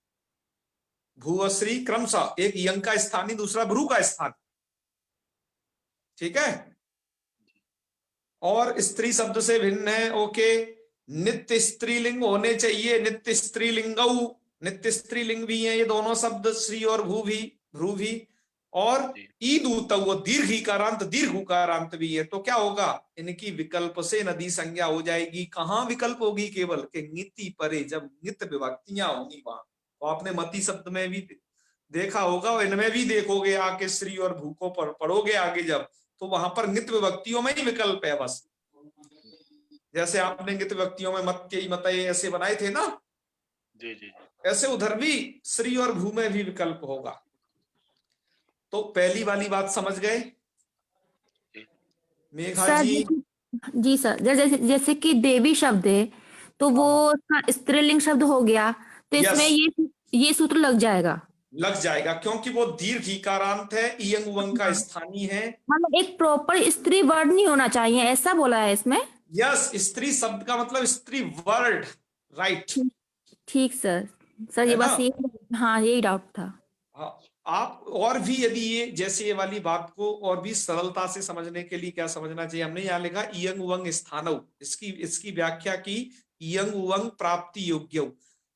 भू श्री क्रमशः, एक इयंग का स्थानी दूसरा भ्रू का स्थान, ठीक है। और स्त्री शब्द से भिन्न है, ओके। नित्य स्त्रीलिंग होने चाहिए, नित्य स्त्रीलिंगौ, नित्य स्त्रीलिंग भी है ये दोनों शब्द, श्री और भू भी। और ई दूतौ वो दीर्घ इकारांत दीर्घ उकारांत भी है। तो क्या होगा, इनकी विकल्प से नदी संज्ञा हो जाएगी। कहाँ विकल्प होगी, केवल के नीति परे, जब नित विभक्तियां होंगी वहां। तो आपने मति शब्द में भी देखा होगा और इनमें भी देखोगे आके, श्री और भू को पढ़ोगे आगे जब, तो वहां पर नित विभक्तियों में ही विकल्प है बस। जैसे आपने नित विभक्तियों में मत्य मतये ऐसे बनाए थे ना, जी जी। ऐसे उधर भी श्री और भू में भी विकल्प होगा। तो पहली वाली बात समझ गए मेघा सर जी? जी सर, जैसे जैसे कि देवी शब्द है तो वो उसका स्त्रीलिंग शब्द हो गया, तो इसमें यस, ये सूत्र लग जाएगा। लग जाएगा क्योंकि वो दीर्घ ईकारांत है, इयंग उवंग का हाँ, स्थानीय है। मतलब एक प्रॉपर स्त्री वर्ड नहीं होना चाहिए, ऐसा बोला है इसमें। यस, स्त्री शब्द का मतलब स्त्री वर्ड, राइट, ठीक ठीक सर। सर ये है ना? बस ये, हाँ यही डाउट था। हाँ, आप और भी यदि ये जैसे ये वाली बात को और भी सरलता से समझने के लिए क्या समझना चाहिए, हमने यहाँ लिखा इयंग उवंग स्थानव, इसकी व्याख्या की इयंग उवंग प्राप्ति योग्य,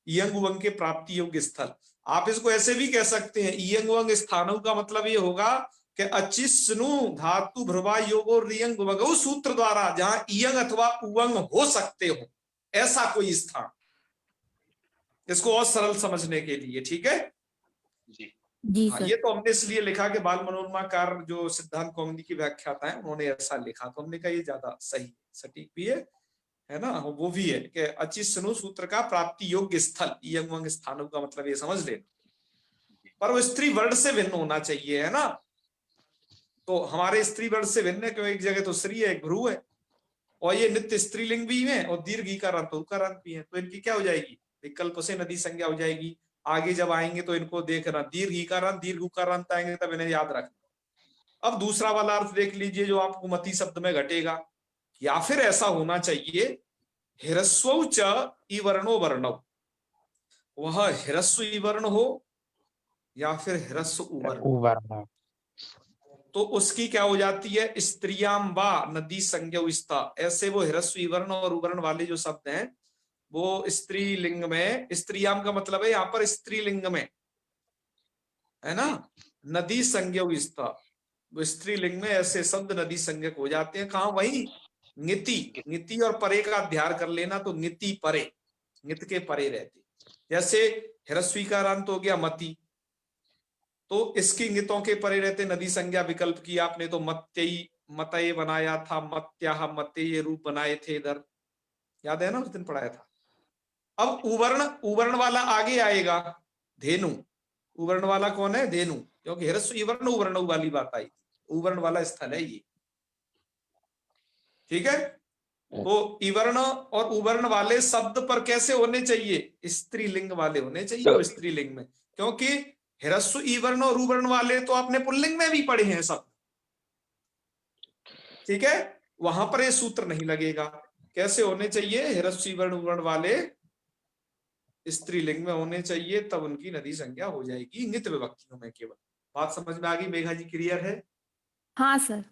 इयंग उवंग के प्राप्ति योग्य स्थल। आप इसको ऐसे भी कह सकते हैं, इयंग उवंग स्थानव का मतलब ये होगा कि अचिस्नु धातु भ्रवा योगो रियंग उवंग सूत्र द्वारा जहां इयंग अथवा उवंग हो सकते हो, ऐसा कोई स्थान, इसको और सरल समझने के लिए, ठीक है जी जी हाँ। सर। ये तो हमने इसलिए लिखा कि बाल मनोरमाकार जो सिद्धांत कौमुदी की व्याख्याता है उन्होंने ऐसा लिखा, तो हमने कहा ये ज्यादा सही सटीक भी है ना, वो भी है कि अचिस्नु सूत्र का प्राप्ति योग्य स्थल, इयंग उवंग स्थानों का मतलब ये समझ लेना, पर वो स्त्री वर्ड से भिन्न होना चाहिए, है ना। तो हमारे स्त्री वर्ड से भिन्न है, क्यों, एक जगह तो श्री है, एक भ्रू है, और ये नित्य स्त्रीलिंग भी है और दीर्घ ईकारांत उकारांत भी है, तो इनकी क्या हो जाएगी, विकल्प से नदी संज्ञा हो जाएगी। आगे जब आएंगे तो इनको देखना, दीर्घ ईकारांत दीर्घ उकारांत आएंगे तब इन्हें याद रखना। अब दूसरा वाला अर्थ देख लीजिए जो आपको मति शब्द में घटेगा, या फिर ऐसा होना चाहिए हिरस्व च इवर्णो वर्णव, वह हिरस्व इवर्ण हो या फिर हिरस्व उवर्ण, तो उसकी क्या हो जाती है, स्त्रियाम बा नदी संज्ञा, ऐसे वो हिरस्व इवर्ण और उवर्ण वाले जो शब्द हैं वो स्त्रीलिंग में, स्त्रियाम का मतलब है यहाँ पर स्त्रीलिंग में, है ना, नदी संज्ञा, वो स्त्रीलिंग में ऐसे शब्द नदी संज्ञक हो जाते हैं। कहा, वही ङिति और परे का अध्यार कर लेना, तो ङिति परे, ङित के परे रहते, जैसे हिरस्वीकारांत हो गया मति, तो इसकी ङितों के परे रहते नदी संज्ञा विकल्प की आपने तो मत्यई मतये बनाया था, मत्याह मते ये रूप बनाए थे इधर, याद है ना, उस दिन पढ़ाया था। अब उवर्ण वाला आगे आएगा, धेनु, उवर्ण वाला कौन है, धेनु, क्योंकि हिरस्व इवर्ण उवर्ण वाली बात आई, उवर्ण वाला स्थल है ये, ठीक है। तो इवर्ण और उवर्ण वाले शब्द पर कैसे होने चाहिए, स्त्रीलिंग वाले होने चाहिए वो स्त्रीलिंग में, क्योंकि हिरस्व इवर्ण और उवर्ण वाले तो आपने पुल्लिंग में भी पढ़े हैं सब, ठीक है, वहां पर ये सूत्र नहीं लगेगा। कैसे होने चाहिए, हिरस्व इवर्ण उवर्ण वाले स्त्रीलिंग में होने चाहिए, तब उनकी नदी संज्ञा हो जाएगी नित विभक्तियों में केवल। बात समझ में आ गई मेघा जी, क्लियर है? हाँ सर।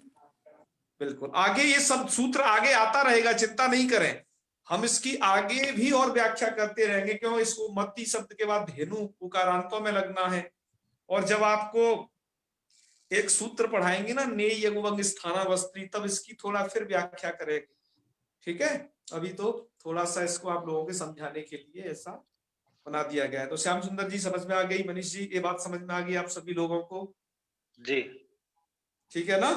बिल्कुल, आगे ये सब सूत्र आगे आता रहेगा, चिंता नहीं करें, हम इसकी आगे भी और व्याख्या करते रहेंगे, क्यों, इसको मत्ती शब्द के बाद धेनु उकारांतों में लगना है, और जब आपको एक सूत्र पढ़ाएंगे ना, ने यंग स्थानावस्त्री, तब इसकी थोड़ा फिर व्याख्या करेंगे, ठीक है। अभी तो थोड़ा सा इसको आप लोगों के समझाने के लिए ऐसा बना दिया गया है। तो श्याम सुंदर जी समझ में आ गई, मनीष जी ये बात समझ में आ गई आप सभी लोगों को? जी ठीक है ना?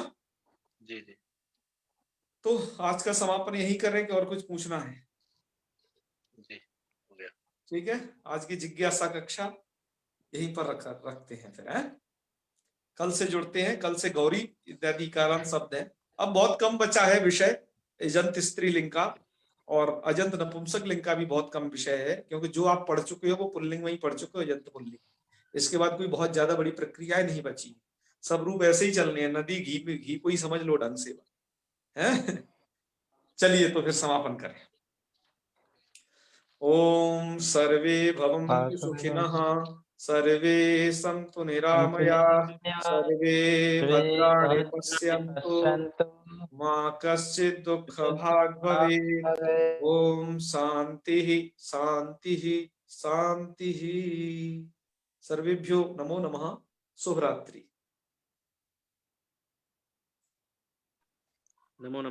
जी जी। तो आज का समापन यही करें कि और कुछ पूछना है? जी हो गया। ठीक है, आज की जिज्ञासा कक्षा यहीं पर रखते हैं फिर, है? कल से जुड़ते हैं, कल से गौरी इत्यादि कारण शब्द है। अब बहुत कम बचा है विषय अजंत स्त्रीलिंग का, और अजंत नपुंसक लिंग का भी बहुत कम विषय है, क्योंकि जो आप पढ़ चुके हो वो पुल्लिंग में ही पढ़ चुके हो, अजंत पुल्लिंग। इसके बाद कोई बहुत ज्यादा बड़ी प्रक्रियाएं नहीं बची, सब रूप ऐसे ही चलने हैं, नदी घी को ही समझ लो ढंग से, है? चलिए तो फिर समापन करें। ओम सर्वे भवन्तु सुखिनः, सर्वे सन्तु निरामयाः, सर्वे भद्राणि पश्यन्तु, मा कश्चित् दुःखभाग् भवेत्। ओम शांतिः शांतिः शांतिः। सर्वेभ्यो नमो नमः। शुभ रात्रि। नमो नमः।